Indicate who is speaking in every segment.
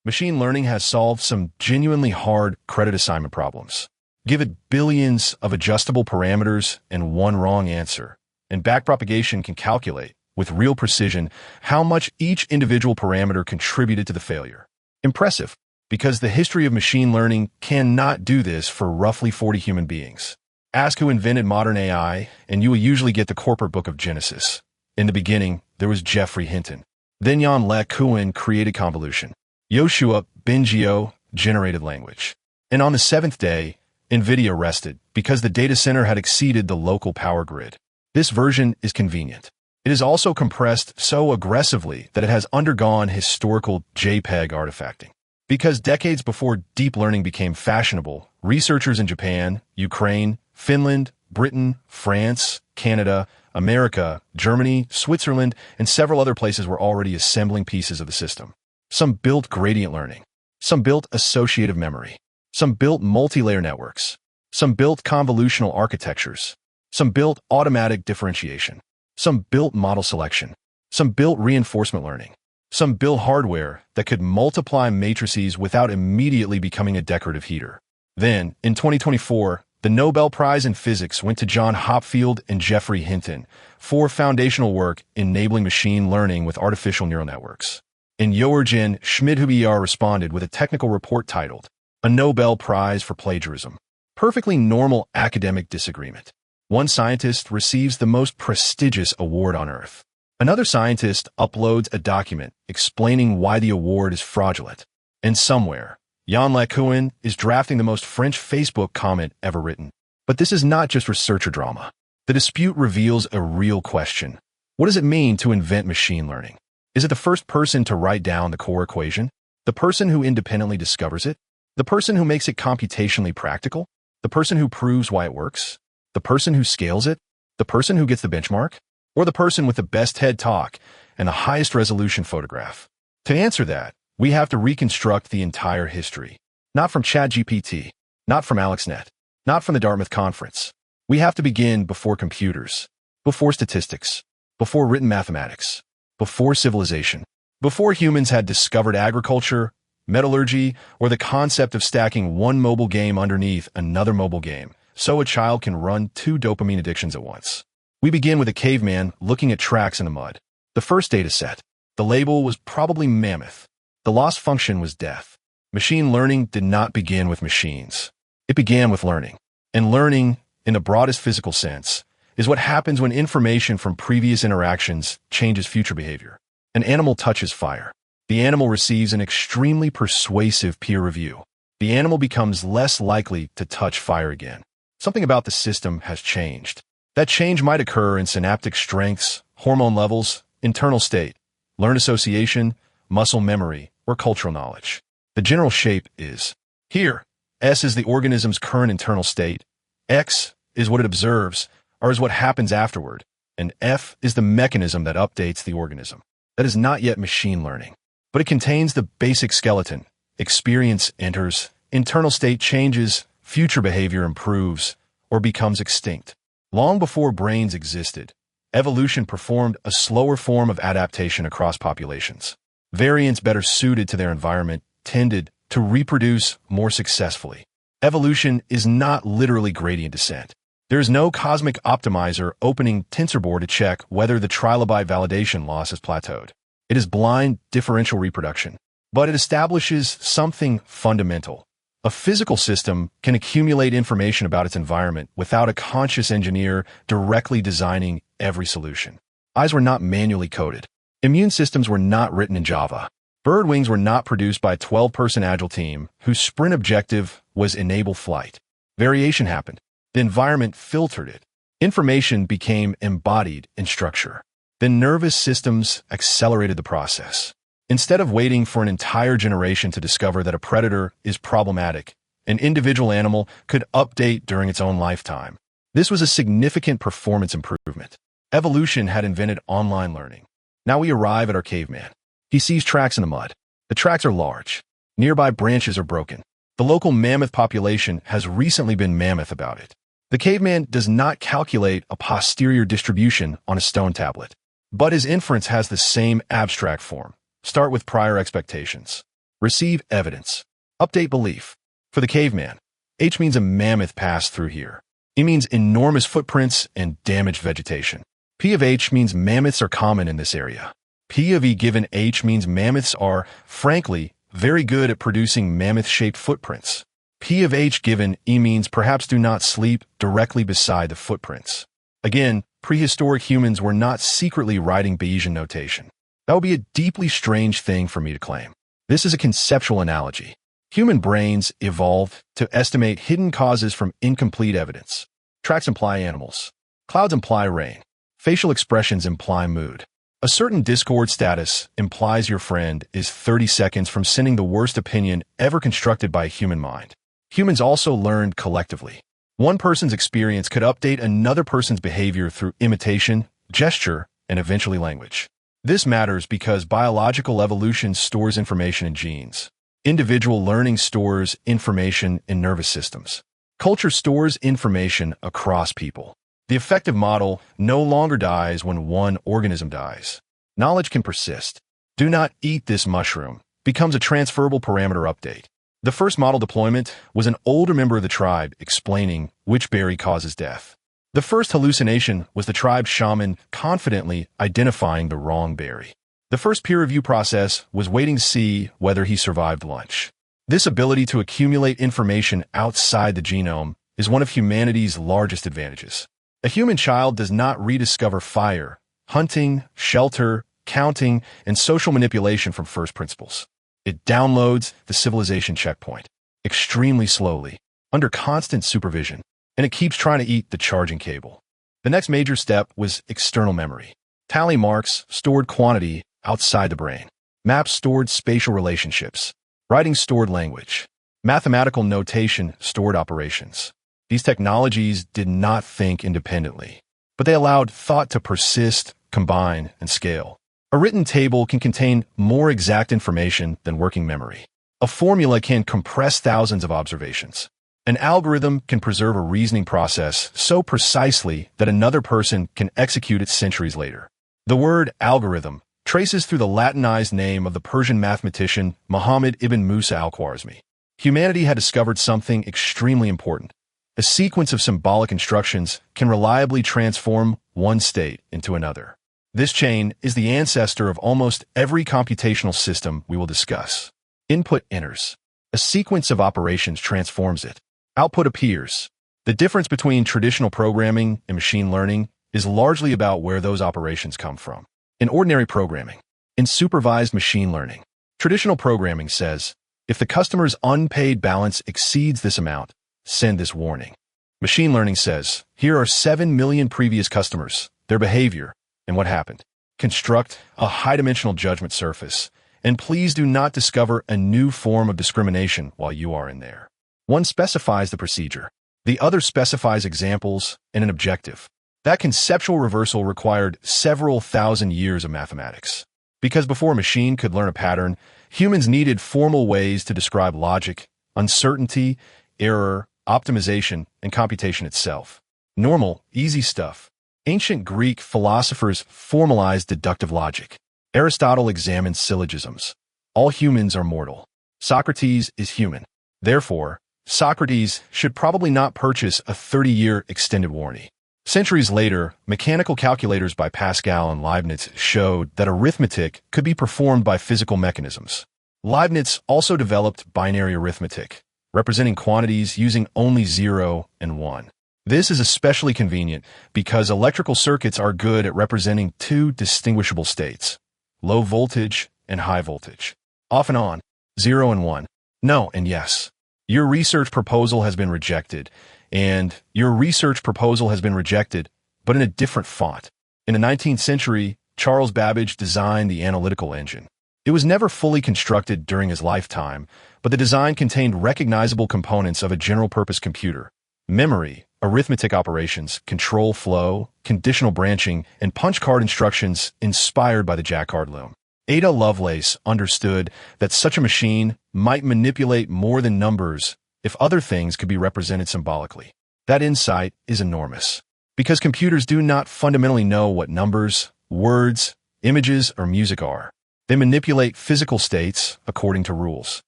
Speaker 1: Machine learning has solved some genuinely hard credit assignment problems. Give it billions of adjustable parameters and one wrong answer, and backpropagation can calculate, with real precision, how much each individual parameter contributed to the failure. Impressive, because the history of machine learning cannot do this for roughly 40 human beings. Ask who invented modern AI, and you will usually get the corporate book of Genesis. In the beginning, there was Geoffrey Hinton. Then Jan LeCun created convolution. Yoshua Bengio generated language. And on the seventh day, NVIDIA rested because the data center had exceeded the local power grid. This version is convenient. It is also compressed so aggressively that it has undergone historical JPEG artifacting. Because decades before deep learning became fashionable, researchers in Japan, Ukraine, Finland, Britain, France, Canada, America, Germany, Switzerland, and several other places were already assembling pieces of the system. Some built gradient learning. Some built associative memory. Some built multi-layer networks. Some built convolutional architectures. Some built automatic differentiation. Some built model selection. Some built reinforcement learning. Some built hardware that could multiply matrices without immediately becoming a decorative heater. Then, in 2024, the Nobel Prize in Physics went to John Hopfield and Geoffrey Hinton for foundational work enabling machine learning with artificial neural networks. And Joergen Schmidhuber responded with a technical report titled, "A Nobel Prize for Plagiarism." Perfectly normal academic disagreement. One scientist receives the most prestigious award on Earth. Another scientist uploads a document explaining why the award is fraudulent. And somewhere, Jan LeCun is drafting the most French Facebook comment ever written. But this is not just researcher drama. The dispute reveals a real question. What does it mean to invent machine learning? Is it the first person to write down the core equation? The person who independently discovers it? The person who makes it computationally practical? The person who proves why it works? The person who scales it? The person who gets the benchmark? Or the person with the best TED Talk and the highest resolution photograph? To answer that, we have to reconstruct the entire history. Not from ChatGPT, not from AlexNet, not from the Dartmouth Conference. We have to begin before computers, before statistics, before written mathematics, before civilization, before humans had discovered agriculture, metallurgy, or the concept of stacking one mobile game underneath another mobile game, so a child can run two dopamine addictions at once. We begin with a caveman looking at tracks in the mud. The first data set. The label was probably mammoth. The loss function was death. Machine learning did not begin with machines. It began with learning. And learning, in the broadest physical sense, is what happens when information from previous interactions changes future behavior. An animal touches fire. The animal receives an extremely persuasive peer review. The animal becomes less likely to touch fire again. Something about the system has changed. That change might occur in synaptic strengths, hormone levels, internal state, learned association, muscle memory, or cultural knowledge. The general shape is here. S is the organism's current internal state. X is what it observes, or is what happens afterward. And F is the mechanism that updates the organism. That is not yet machine learning, but it contains the basic skeleton. Experience enters, internal state changes, future behavior improves, or becomes extinct. Long before brains existed, evolution performed a slower form of adaptation across populations. Variants better suited to their environment tended to reproduce more successfully. Evolution is not literally gradient descent. There is no cosmic optimizer opening TensorBoard to check whether the trilobite validation loss has plateaued. It is blind differential reproduction. But it establishes something fundamental. A physical system can accumulate information about its environment without a conscious engineer directly designing every solution. Eyes were not manually coded. Immune systems were not written in Java. Bird wings were not produced by a 12-person agile team whose sprint objective was enable flight. Variation happened. The environment filtered it. Information became embodied in structure. Then nervous systems accelerated the process. Instead of waiting for an entire generation to discover that a predator is problematic, an individual animal could update during its own lifetime. This was a significant performance improvement. Evolution had invented online learning. Now we arrive at our caveman. He sees tracks in the mud. The tracks are large. Nearby branches are broken. The local mammoth population has recently been mammoth about it. The caveman does not calculate a posterior distribution on a stone tablet, but his inference has the same abstract form. Start with prior expectations. Receive evidence. Update belief. For the caveman, H means a mammoth passed through here. E means enormous footprints and damaged vegetation. P of H means mammoths are common in this area. P of E given H means mammoths are, frankly, very good at producing mammoth-shaped footprints. P of H given E means perhaps do not sleep directly beside the footprints. Again, prehistoric humans were not secretly writing Bayesian notation. That would be a deeply strange thing for me to claim. This is a conceptual analogy. Human brains evolved to estimate hidden causes from incomplete evidence. Tracks imply animals. Clouds imply rain. Facial expressions imply mood. A certain Discord status implies your friend is 30 seconds from sending the worst opinion ever constructed by a human mind. Humans also learned collectively. One person's experience could update another person's behavior through imitation, gesture, and eventually language. This matters because biological evolution stores information in genes. Individual learning stores information in nervous systems. Culture stores information across people. The effective model no longer dies when one organism dies. Knowledge can persist. Do not eat this mushroom becomes a transferable parameter update. The first model deployment was an older member of the tribe explaining which berry causes death. The first hallucination was the tribe's shaman confidently identifying the wrong berry. The first peer review process was waiting to see whether he survived lunch. This ability to accumulate information outside the genome is one of humanity's largest advantages. A human child does not rediscover fire, hunting, shelter, counting, and social manipulation from first principles. It downloads the civilization checkpoint extremely slowly, under constant supervision, and it keeps trying to eat the charging cable. The next major step was external memory. Tally marks stored quantity outside the brain. Maps stored spatial relationships. Writing stored language. Mathematical notation stored operations. These technologies did not think independently, but they allowed thought to persist, combine, and scale. A written table can contain more exact information than working memory. A formula can compress thousands of observations. An algorithm can preserve a reasoning process so precisely that another person can execute it centuries later. The word algorithm traces through the Latinized name of the Persian mathematician Muhammad ibn Musa al-Khwarizmi. Humanity had discovered something extremely important. A sequence of symbolic instructions can reliably transform one state into another. This chain is the ancestor of almost every computational system we will discuss. Input enters. A sequence of operations transforms it. Output appears. The difference between traditional programming and machine learning is largely about where those operations come from. In ordinary programming, in supervised machine learning, traditional programming says, if the customer's unpaid balance exceeds this amount, send this warning. Machine learning says, here are 7 million previous customers, their behavior, and what happened. Construct a high-dimensional judgment surface, and please do not discover a new form of discrimination while you are in there. One specifies the procedure. The other specifies examples and an objective. That conceptual reversal required several thousand years of mathematics. Because before a machine could learn a pattern, humans needed formal ways to describe logic, uncertainty, error, optimization, and computation itself. Normal, easy stuff. Ancient Greek philosophers formalized deductive logic. Aristotle examined syllogisms. All humans are mortal. Socrates is human. Therefore, Socrates should probably not purchase a 30-year extended warranty. Centuries later, mechanical calculators by Pascal and Leibniz showed that arithmetic could be performed by physical mechanisms. Leibniz also developed binary arithmetic, representing quantities using only 0 and 1. This is especially convenient because electrical circuits are good at representing two distinguishable states, low voltage and high voltage. Off and on, 0 and 1, no and yes. Your research proposal has been rejected, and your research proposal has been rejected, but in a different font. In the 19th century, Charles Babbage designed the analytical engine. It was never fully constructed during his lifetime, but the design contained recognizable components of a general-purpose computer: memory, arithmetic operations, control flow, conditional branching, and punch card instructions inspired by the Jacquard loom. Ada Lovelace understood that such a machine might manipulate more than numbers if other things could be represented symbolically. That insight is enormous, because computers do not fundamentally know what numbers, words, images, or music are. They manipulate physical states according to rules.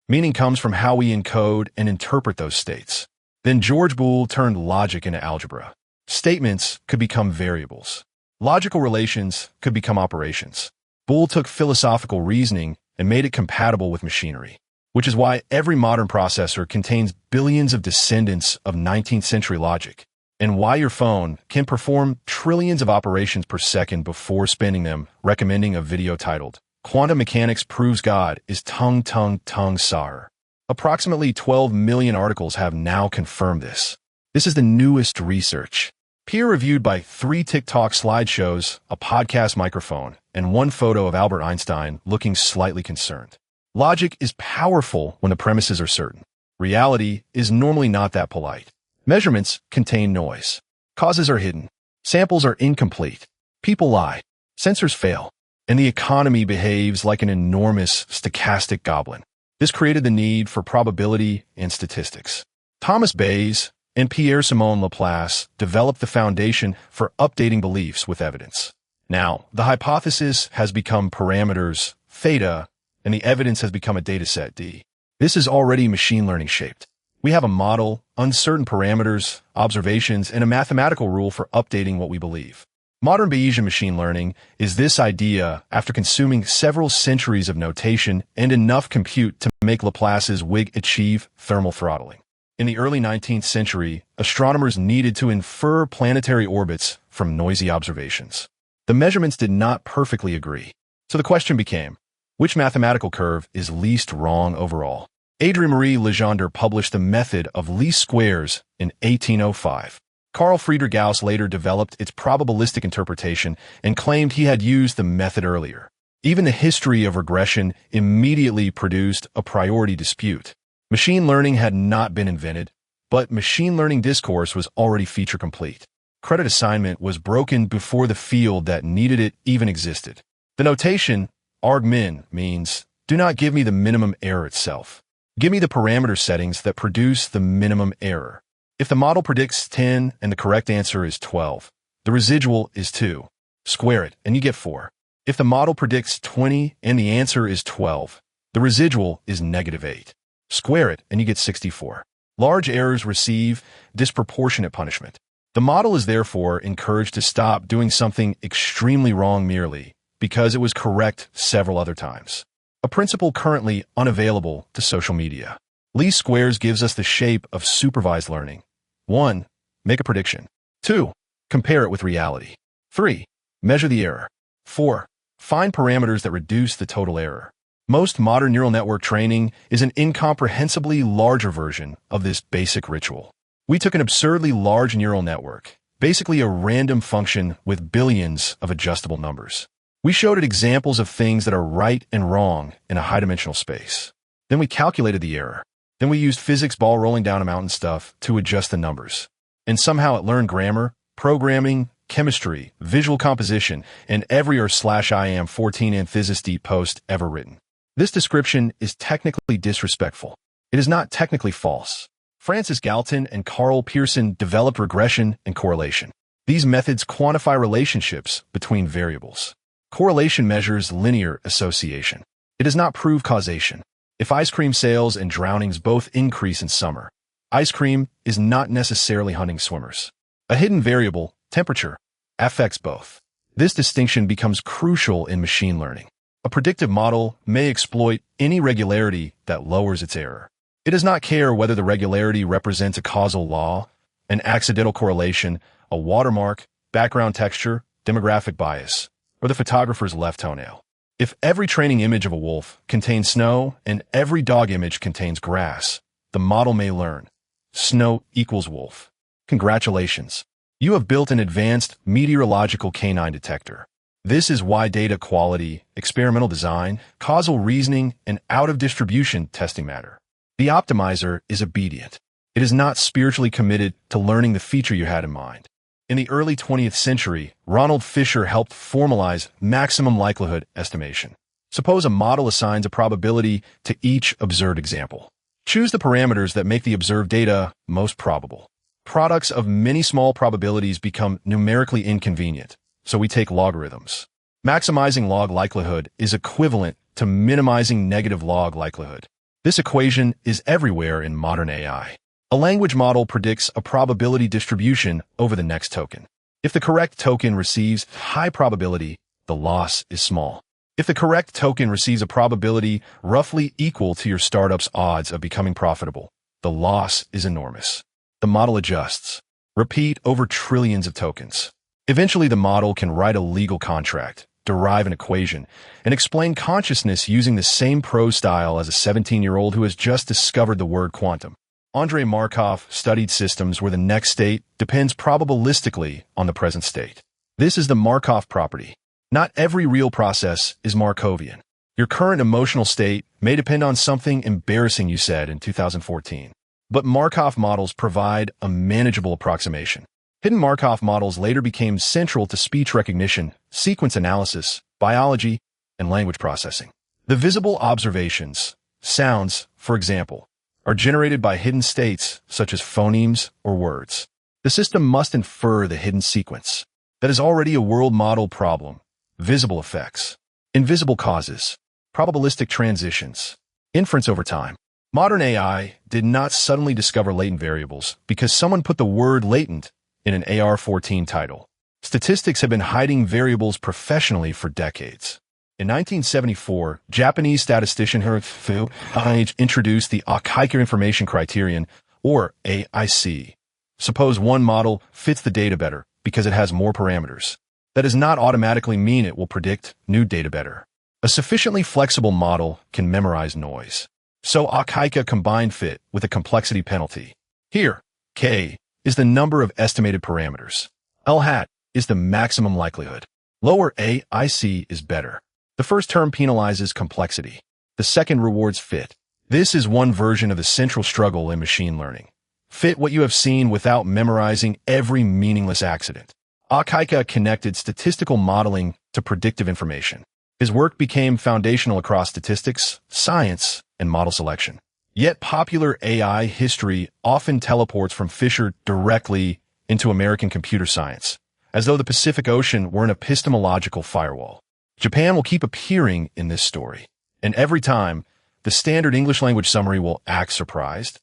Speaker 1: Meaning comes from how we encode and interpret those states. Then George Boole turned logic into algebra. Statements could become variables. Logical relations could become operations. Boole took philosophical reasoning and made it compatible with machinery, which is why every modern processor contains billions of descendants of 19th century logic, and why your phone can perform trillions of operations per second before spinning them, recommending a video titled, "Quantum Mechanics Proves God is Tung Tung Tung Sar." Approximately 12 million articles have now confirmed this. This is the newest research. Peer-reviewed by 3 TikTok slideshows, a podcast microphone, and 1 photo of Albert Einstein looking slightly concerned. Logic is powerful when the premises are certain. Reality is normally not that polite. Measurements contain noise. Causes are hidden. Samples are incomplete. People lie. Sensors fail. And the economy behaves like an enormous stochastic goblin. This created the need for probability and statistics. Thomas Bayes and Pierre-Simon Laplace developed the foundation for updating beliefs with evidence. Now, the hypothesis has become parameters, theta, and the evidence has become a dataset, d. This is already machine learning shaped. We have a model, uncertain parameters, observations, and a mathematical rule for updating what we believe. Modern Bayesian machine learning is this idea after consuming several centuries of notation and enough compute to make Laplace's wig achieve thermal throttling. In the early 19th century, astronomers needed to infer planetary orbits from noisy observations. The measurements did not perfectly agree. So the question became, which mathematical curve is least wrong overall? Adrien-Marie Legendre published the method of least squares in 1805. Carl Friedrich Gauss later developed its probabilistic interpretation and claimed he had used the method earlier. Even the history of regression immediately produced a priority dispute. Machine learning had not been invented, but machine learning discourse was already feature complete. Credit assignment was broken before the field that needed it even existed. The notation, argmin, means, do not give me the minimum error itself. Give me the parameter settings that produce the minimum error. If the model predicts 10 and the correct answer is 12, the residual is 2. Square it and you get 4. If the model predicts 20 and the answer is 12, the residual is -8. Square it and you get 64. Large errors receive disproportionate punishment. The model is therefore encouraged to stop doing something extremely wrong merely because it was correct several other times. A principle currently unavailable to social media. Least squares gives us the shape of supervised learning. 1. Make a prediction. 2. Compare it with reality. 3. Measure the error. 4. Find parameters that reduce the total error. Most modern neural network training is an incomprehensibly larger version of this basic ritual. We took an absurdly large neural network, basically a random function with billions of adjustable numbers. We showed it examples of things that are right and wrong in a high-dimensional space. Then we calculated the error. Then we used physics ball rolling down a mountain stuff to adjust the numbers. And somehow it learned grammar, programming, chemistry, visual composition, and every /IAM 14 anthesist post ever written. This description is technically disrespectful. It is not technically false. Francis Galton and Carl Pearson developed regression and correlation. These methods quantify relationships between variables. Correlation measures linear association. It does not prove causation. If ice cream sales and drownings both increase in summer, ice cream is not necessarily hunting swimmers. A hidden variable, temperature, affects both. This distinction becomes crucial in machine learning. A predictive model may exploit any regularity that lowers its error. It does not care whether the regularity represents a causal law, an accidental correlation, a watermark, background texture, demographic bias, or the photographer's left toenail. If every training image of a wolf contains snow and every dog image contains grass, the model may learn. Snow equals wolf. Congratulations. You have built an advanced meteorological canine detector. This is why data quality, experimental design, causal reasoning, and out-of-distribution testing matter. The optimizer is obedient. It is not spiritually committed to learning the feature you had in mind. In the early 20th century, Ronald Fisher helped formalize maximum likelihood estimation. Suppose a model assigns a probability to each observed example. Choose the parameters that make the observed data most probable. Products of many small probabilities become numerically inconvenient, so we take logarithms. Maximizing log likelihood is equivalent to minimizing negative log likelihood. This equation is everywhere in modern AI. A language model predicts a probability distribution over the next token. If the correct token receives high probability, the loss is small. If the correct token receives a probability roughly equal to your startup's odds of becoming profitable, the loss is enormous. The model adjusts. Repeat over trillions of tokens. Eventually, the model can write a legal contract, derive an equation, and explain consciousness using the same prose style as a 17-year-old who has just discovered the word quantum. Andrei Markov studied systems where the next state depends probabilistically on the present state. This is the Markov property. Not every real process is Markovian. Your current emotional state may depend on something embarrassing you said in 2014. But Markov models provide a manageable approximation. Hidden Markov models later became central to speech recognition, sequence analysis, biology, and language processing. The visible observations, sounds, for example, are generated by hidden states such as phonemes or words. The system must infer the hidden sequence. That is already a world model problem. Visible effects, invisible causes, probabilistic transitions, inference over time. Modern AI did not suddenly discover latent variables because someone put the word latent in an AR-14 title. Statistics have been hiding variables professionally for decades. In 1974, Japanese statistician HIROTSUGU introduced the AKAIKE information criterion, or AIC. Suppose one model fits the data better because it has more parameters. That does not automatically mean it will predict new data better. A sufficiently flexible model can memorize noise. So AKAIKE combined fit with a complexity penalty. Here, K is the number of estimated parameters. L hat is the maximum likelihood. Lower AIC is better. The first term penalizes complexity. The second rewards fit. This is one version of the central struggle in machine learning. Fit what you have seen without memorizing every meaningless accident. AKAIKE connected statistical modeling to predictive information. His work became foundational across statistics, science, and model selection. Yet popular AI history often teleports from Fisher directly into American computer science, as though the Pacific Ocean were an epistemological firewall. Japan will keep appearing in this story, and every time, the standard English language summary will act surprised.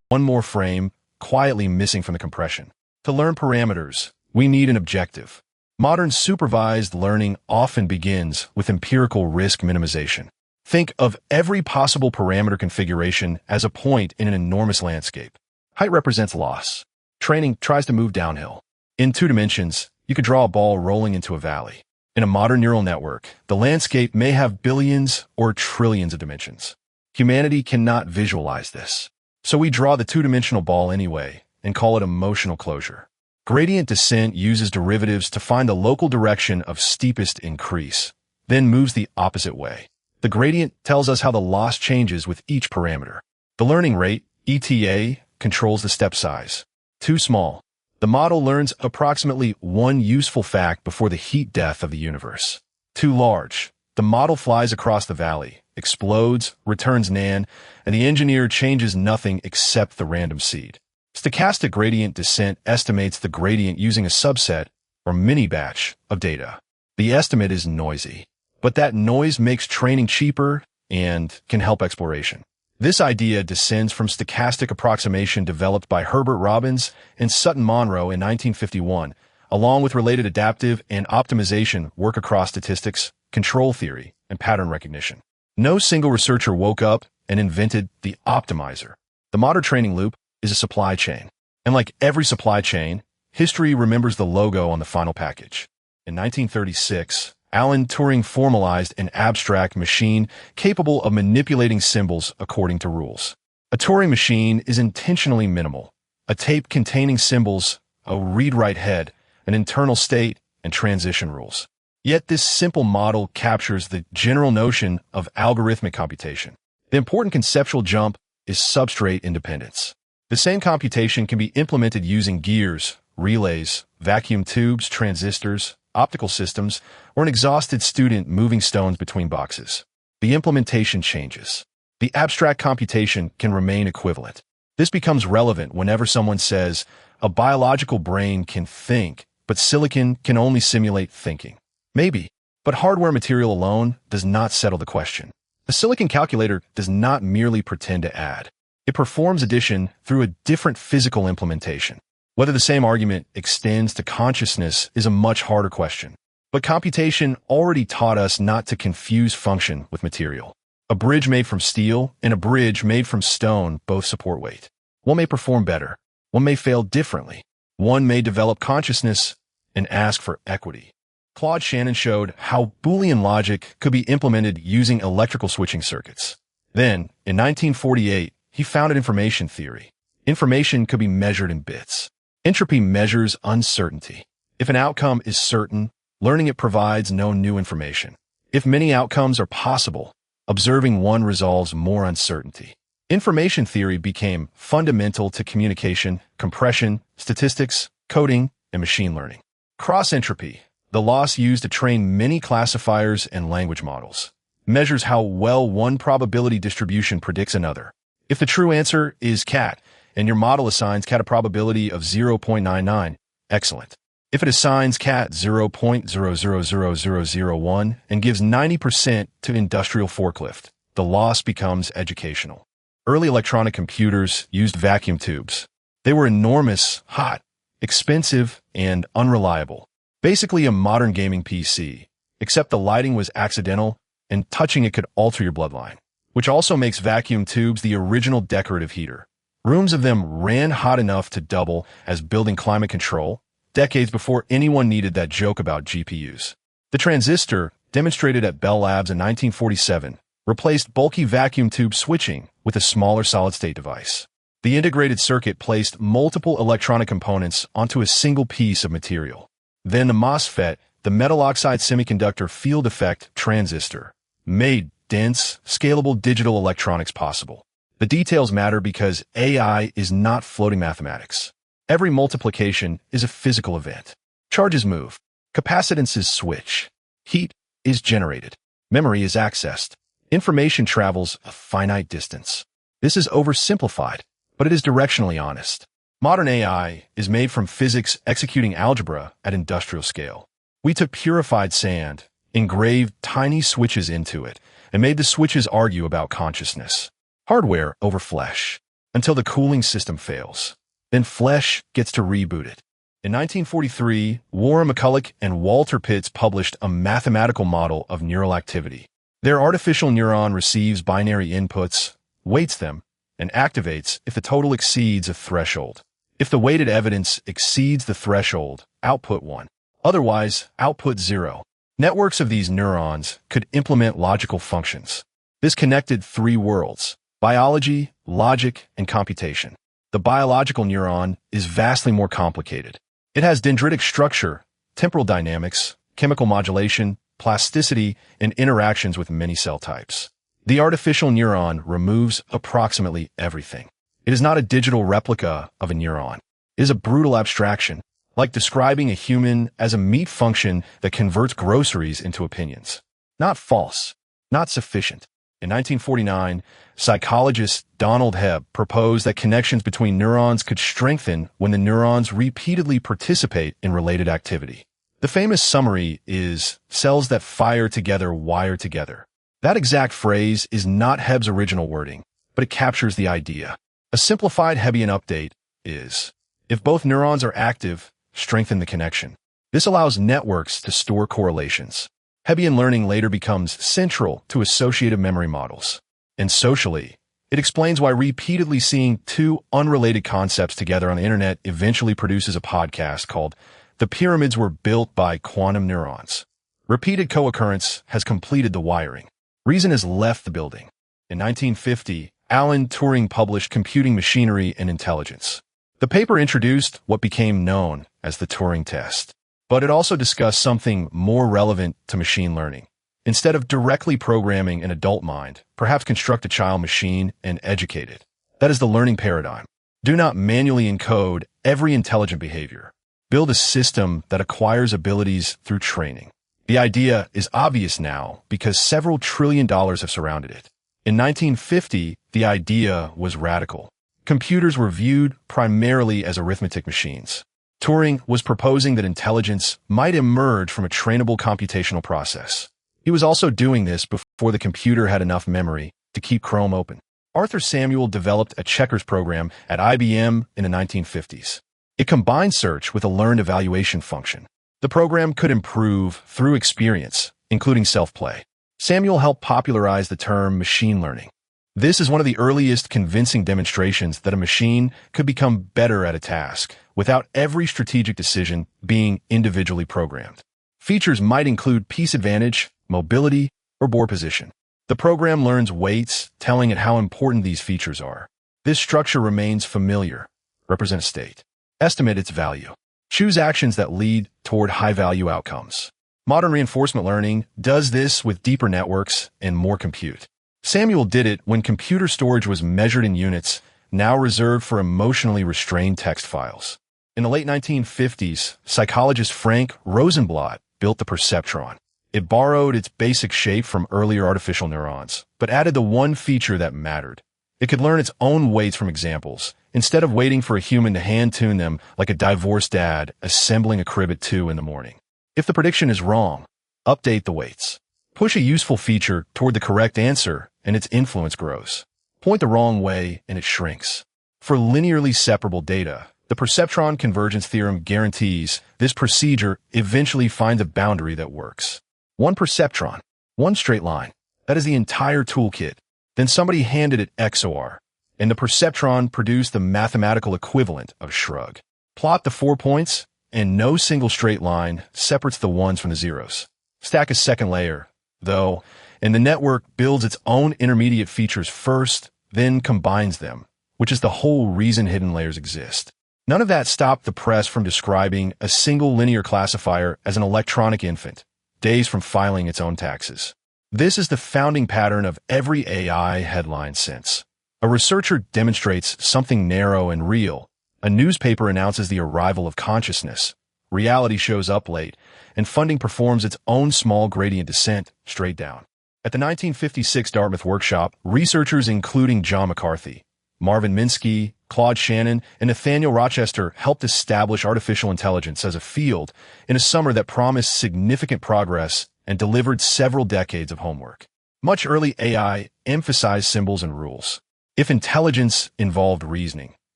Speaker 1: One more frame, quietly missing from the compression. To learn parameters, we need an objective. Modern supervised learning often begins with empirical risk minimization. Think of every possible parameter configuration as a point in an enormous landscape. Height represents loss. Training tries to move downhill. In 2 dimensions, you could draw a ball rolling into a valley. In a modern neural network, the landscape may have billions or trillions of dimensions. Humanity cannot visualize this. So we draw the 2-dimensional ball anyway and call it emotional closure. Gradient descent uses derivatives to find the local direction of steepest increase, then moves the opposite way. The gradient tells us how the loss changes with each parameter. The learning rate, ETA, controls the step size. Too small. The model learns approximately one useful fact before the heat death of the universe. Too large. The model flies across the valley, explodes, returns NaN, and the engineer changes nothing except the random seed. Stochastic gradient descent estimates the gradient using a subset, or mini-batch, of data. The estimate is noisy, but that noise makes training cheaper and can help exploration. This idea descends from stochastic approximation developed by Herbert Robbins and Sutton Monroe in 1951, along with related adaptive and optimization work across statistics, control theory, and pattern recognition. No single researcher woke up and invented the optimizer. The modern training loop is a supply chain. And like every supply chain, history remembers the logo on the final package. In 1936, Alan Turing formalized an abstract machine capable of manipulating symbols according to rules. A Turing machine is intentionally minimal. A tape containing symbols, a read-write head, an internal state, and transition rules. Yet this simple model captures the general notion of algorithmic computation. The important conceptual jump is substrate independence. The same computation can be implemented using gears, relays, vacuum tubes, transistors, optical systems, or an exhausted student moving stones between boxes. The implementation changes. The abstract computation can remain equivalent. This becomes relevant whenever someone says, a biological brain can think, but silicon can only simulate thinking. Maybe, But hardware material alone does not settle the question. A silicon calculator does not merely pretend to add. It performs addition through a different physical implementation. Whether the same argument extends to consciousness is a much harder question. But computation already taught us not to confuse function with material. A bridge made from steel and a bridge made from stone both support weight. One may perform better. One may fail differently. One may develop consciousness and ask for equity. Claude Shannon showed how Boolean logic could be implemented using electrical switching circuits. Then, in 1948, he founded information theory. Information could be measured in bits. Entropy measures uncertainty. If an outcome is certain, learning it provides no new information. If many outcomes are possible, observing one resolves more uncertainty. Information theory became fundamental to communication, compression, statistics, coding, and machine learning. Cross-entropy, the loss used to train many classifiers and language models, measures how well one probability distribution predicts another. If the true answer is cat, and your model assigns cat a probability of 0.99, excellent. If it assigns cat 0.000001 and gives 90% to industrial forklift, the loss becomes educational. Early electronic computers used vacuum tubes. They were enormous, hot, expensive, and unreliable. Basically a modern gaming PC, except the lighting was accidental and touching it could alter your bloodline, which also makes vacuum tubes the original decorative heater. Rooms of them ran hot enough to double as building climate control, decades before anyone needed that joke about GPUs. The transistor, demonstrated at Bell Labs in 1947, replaced bulky vacuum tube switching with a smaller solid-state device. The integrated circuit placed multiple electronic components onto a single piece of material. Then the MOSFET, the metal oxide semiconductor field effect transistor, made dense, scalable digital electronics possible. The details matter because AI is not floating mathematics. Every multiplication is a physical event. Charges move. Capacitances switch. Heat is generated. Memory is accessed. Information travels a finite distance. This is oversimplified, but it is directionally honest. Modern AI is made from physics executing algebra at industrial scale. We took purified sand, engraved tiny switches into it, and made the switches argue about consciousness. Hardware over flesh, until the cooling system fails. Then flesh gets to reboot it. In 1943, Warren McCulloch and Walter Pitts published a mathematical model of neural activity. Their artificial neuron receives binary inputs, weights them, and activates if the total exceeds a threshold. If the weighted evidence exceeds the threshold, output 1. Otherwise, output 0. Networks of these neurons could implement logical functions. This connected three worlds: biology, logic, and computation. The biological neuron is vastly more complicated. It has dendritic structure, temporal dynamics, chemical modulation, plasticity, and interactions with many cell types. The artificial neuron removes approximately everything. It is not a digital replica of a neuron. It is a brutal abstraction, like describing a human as a meat function that converts groceries into opinions. Not false, not sufficient. In 1949, psychologist Donald Hebb proposed that connections between neurons could strengthen when the neurons repeatedly participate in related activity. The famous summary is, cells that fire together wire together. That exact phrase is not Hebb's original wording, but it captures the idea. A simplified Hebbian update is, if both neurons are active, strengthen the connection. This allows networks to store correlations. Hebbian learning later becomes central to associative memory models. And socially, it explains why repeatedly seeing two unrelated concepts together on the internet eventually produces a podcast called The Pyramids Were Built by Quantum Neurons. Repeated co-occurrence has completed the wiring. Reason has left the building. In 1950, Alan Turing published Computing Machinery and Intelligence. The paper introduced what became known as the Turing test. But it also discussed something more relevant to machine learning. Instead of directly programming an adult mind, perhaps construct a child machine and educate it. That is the learning paradigm. Do not manually encode every intelligent behavior. Build a system that acquires abilities through training. The idea is obvious now because several $1 trillion have surrounded it. In 1950, the idea was radical. Computers were viewed primarily as arithmetic machines. Turing was proposing that intelligence might emerge from a trainable computational process. He was also doing this before the computer had enough memory to keep Chrome open. Arthur Samuel developed a checkers program at IBM in the 1950s. It combined search with a learned evaluation function. The program could improve through experience, including self-play. Samuel helped popularize the term machine learning. This is one of the earliest convincing demonstrations that a machine could become better at a task without every strategic decision being individually programmed. Features might include piece advantage, mobility, or bore position. The program learns weights, telling it how important these features are. This structure remains familiar. Represent a state. Estimate its value. Choose actions that lead toward high-value outcomes. Modern reinforcement learning does this with deeper networks and more compute. Samuel did it when computer storage was measured in units, now reserved for emotionally restrained text files. In the late 1950s, psychologist Frank Rosenblatt built the perceptron. It borrowed its basic shape from earlier artificial neurons, but added the one feature that mattered. It could learn its own weights from examples, instead of waiting for a human to hand-tune them like a divorced dad assembling a crib at 2 in the morning. If the prediction is wrong, update the weights. Push a useful feature toward the correct answer, and its influence grows. Point the wrong way, and it shrinks. For linearly separable data, the perceptron convergence theorem guarantees this procedure eventually finds a boundary that works. One perceptron, one straight line. That is the entire toolkit. Then somebody handed it XOR, and the perceptron produced the mathematical equivalent of shrug. Plot the 4 points, and no single straight line separates the ones from the zeros. Stack a second layer, though, and the network builds its own intermediate features first, then combines them, which is the whole reason hidden layers exist. None of that stopped the press from describing a single linear classifier as an electronic infant, days from filing its own taxes. This is the founding pattern of every AI headline since. A researcher demonstrates something narrow and real. A newspaper announces the arrival of consciousness. Reality shows up late, and funding performs its own small gradient descent straight down. At the 1956 Dartmouth workshop, researchers including John McCarthy, Marvin Minsky, Claude Shannon, and Nathaniel Rochester helped establish artificial intelligence as a field in a summer that promised significant progress and delivered several decades of homework. Much early AI emphasized symbols and rules. If intelligence involved reasoning,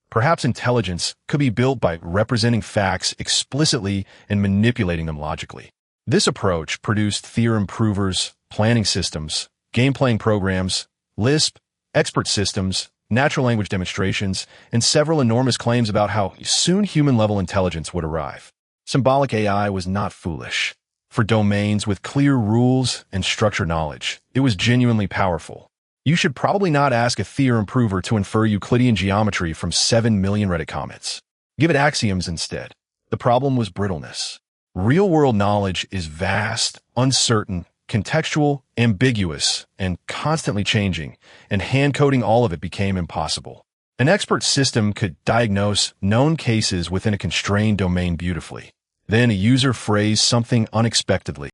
Speaker 1: perhaps intelligence could be built by representing facts explicitly and manipulating them logically. This approach produced theorem provers, planning systems, game-playing programs, Lisp, expert systems, natural language demonstrations, and several enormous claims about how soon human-level intelligence would arrive. Symbolic AI was not foolish. For domains with clear rules and structured knowledge, it was genuinely powerful. You should probably not ask a theorem prover to infer Euclidean geometry from 7 million Reddit comments. Give it axioms instead. The problem was brittleness. Real-world knowledge is vast, uncertain, contextual, ambiguous, and constantly changing, and hand-coding all of it became impossible. An expert system could diagnose known cases within a constrained domain beautifully. Then a user phrased something unexpectedly,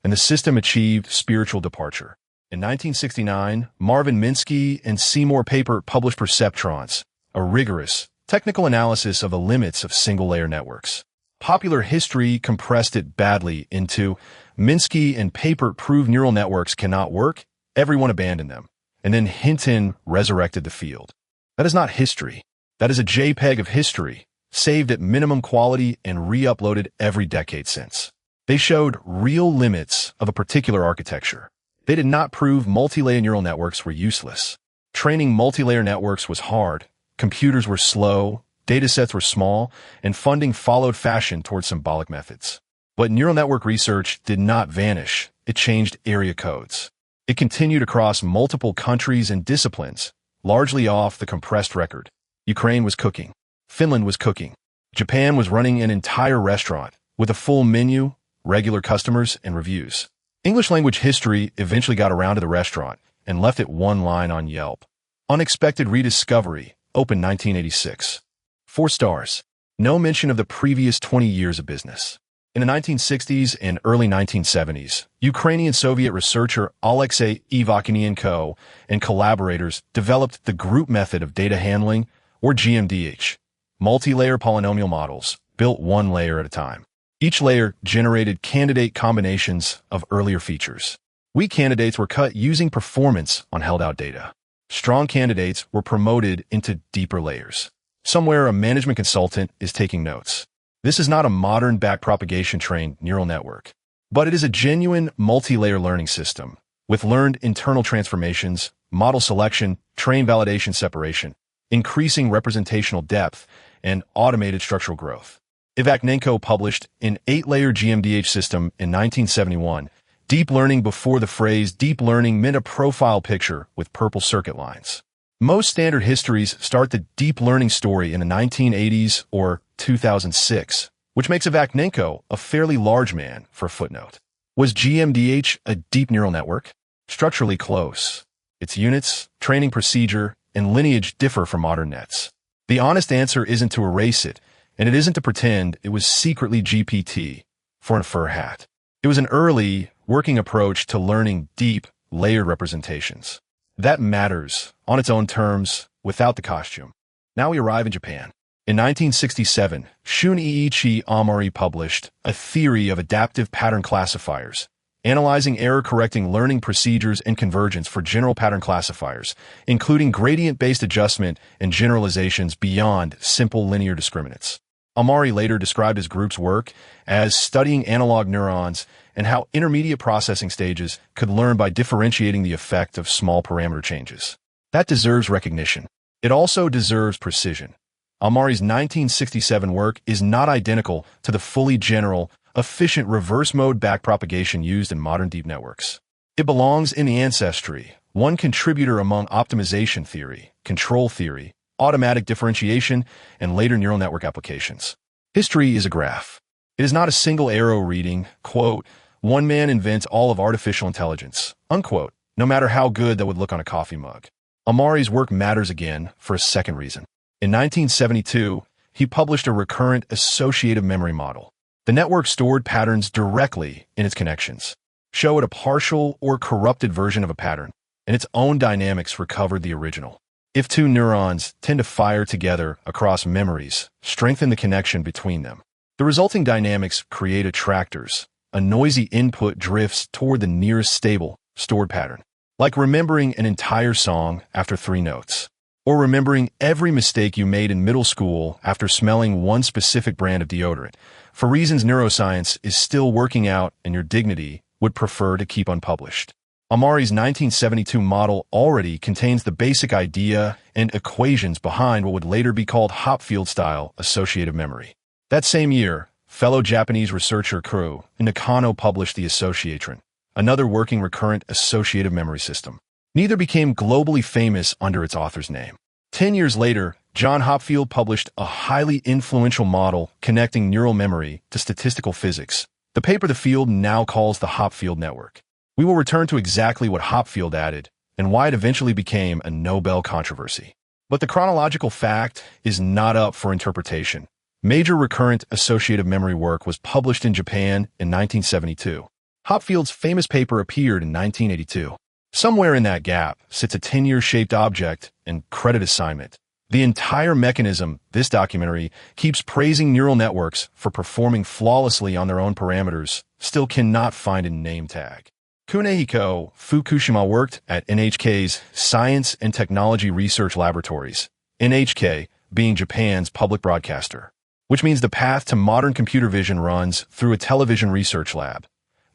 Speaker 1: and the system achieved spiritual departure. In 1969, Marvin Minsky and Seymour Papert published Perceptrons, a rigorous, technical analysis of the limits of single-layer networks. Popular history compressed it badly into Minsky and Papert proved neural networks cannot work, everyone abandoned them, and then Hinton resurrected the field. That is not history. That is a JPEG of history, saved at minimum quality and re-uploaded every decade since. They showed real limits of a particular architecture. They did not prove multi-layer neural networks were useless. Training multi-layer networks was hard, computers were slow, datasets were small, and funding followed fashion towards symbolic methods. But neural network research did not vanish. It changed area codes. It continued across multiple countries and disciplines, largely off the compressed record. Ukraine was cooking. Finland was cooking. Japan was running an entire restaurant with a full menu, regular customers, and reviews. English language history eventually got around to the restaurant and left it one line on Yelp. Unexpected rediscovery, open 1986. 4 stars. No mention of the previous 20 years of business. In the 1960s and early 1970s, Ukrainian-Soviet researcher Alexei IVAKHNENKO and collaborators developed the group method of data handling, or GMDH, multi-layer polynomial models, built one layer at a time. Each layer generated candidate combinations of earlier features. Weak candidates were cut using performance on held-out data. Strong candidates were promoted into deeper layers. Somewhere a management consultant is taking notes. This is not a modern backpropagation-trained neural network, but it is a genuine multi-layer learning system with learned internal transformations, model selection, train validation separation, increasing representational depth, and automated structural growth. IVAKHNENKO published an 8-layer GMDH system in 1971. Deep learning before the phrase deep learning meant a profile picture with purple circuit lines. Most standard histories start the deep learning story in the 1980s or 2006, which makes IVAKHNENKO a fairly large man for a footnote. Was GMDH a deep neural network? Structurally close. Its units, training procedure, and lineage differ from modern nets. The honest answer isn't to erase it, and it isn't to pretend it was secretly GPT for a fur hat. It was an early, working approach to learning deep, layered representations. That matters, on its own terms, without the costume. Now we arrive in Japan. In 1967, SHUN-ICHI AMARI published a theory of adaptive pattern classifiers, analyzing error-correcting learning procedures and convergence for general pattern classifiers, including gradient-based adjustment and generalizations beyond simple linear discriminates. AMARI later described his group's work as studying analog neurons and how intermediate processing stages could learn by differentiating the effect of small parameter changes. That deserves recognition. It also deserves precision. AMARI's 1967 work is not identical to the fully general, efficient reverse-mode backpropagation used in modern deep networks. It belongs in the ancestry, one contributor among optimization theory, control theory, automatic differentiation, and later neural network applications. History is a graph. It is not a single arrow reading, quote, one man invents all of artificial intelligence, unquote, no matter how good that would look on a coffee mug. AMARI's work matters again for a second reason. In 1972, he published a recurrent associative memory model. The network stored patterns directly in its connections, showed a partial or corrupted version of a pattern, and its own dynamics recovered the original. If two neurons tend to fire together across memories, strengthen the connection between them. The resulting dynamics create attractors. A noisy input drifts toward the nearest stable, stored pattern. Like remembering an entire song after 3 notes. Or remembering every mistake you made in middle school after smelling one specific brand of deodorant, for reasons neuroscience is still working out and your dignity would prefer to keep unpublished. AMARI's 1972 model already contains the basic idea and equations behind what would later be called HOPFIELD-style associative memory. That same year, fellow Japanese researcher Kuro Nakano published the associatron, another working recurrent associative memory system. Neither became globally famous under its author's name. 10 years later, John Hopfield published a highly influential model connecting neural memory to statistical physics, the paper the field now calls the Hopfield network. We will return to exactly what Hopfield added and why it eventually became a Nobel controversy. But the chronological fact is not up for interpretation. Major recurrent associative memory work was published in Japan in 1972. Hopfield's famous paper appeared in 1982. Somewhere in that gap sits a 10-year-shaped object and credit assignment. The entire mechanism, this documentary, keeps praising neural networks for performing flawlessly on their own parameters, still cannot find a name tag. Kunihiko Fukushima worked at NHK's Science and Technology Research Laboratories, NHK being Japan's public broadcaster, which means the path to modern computer vision runs through a television research lab,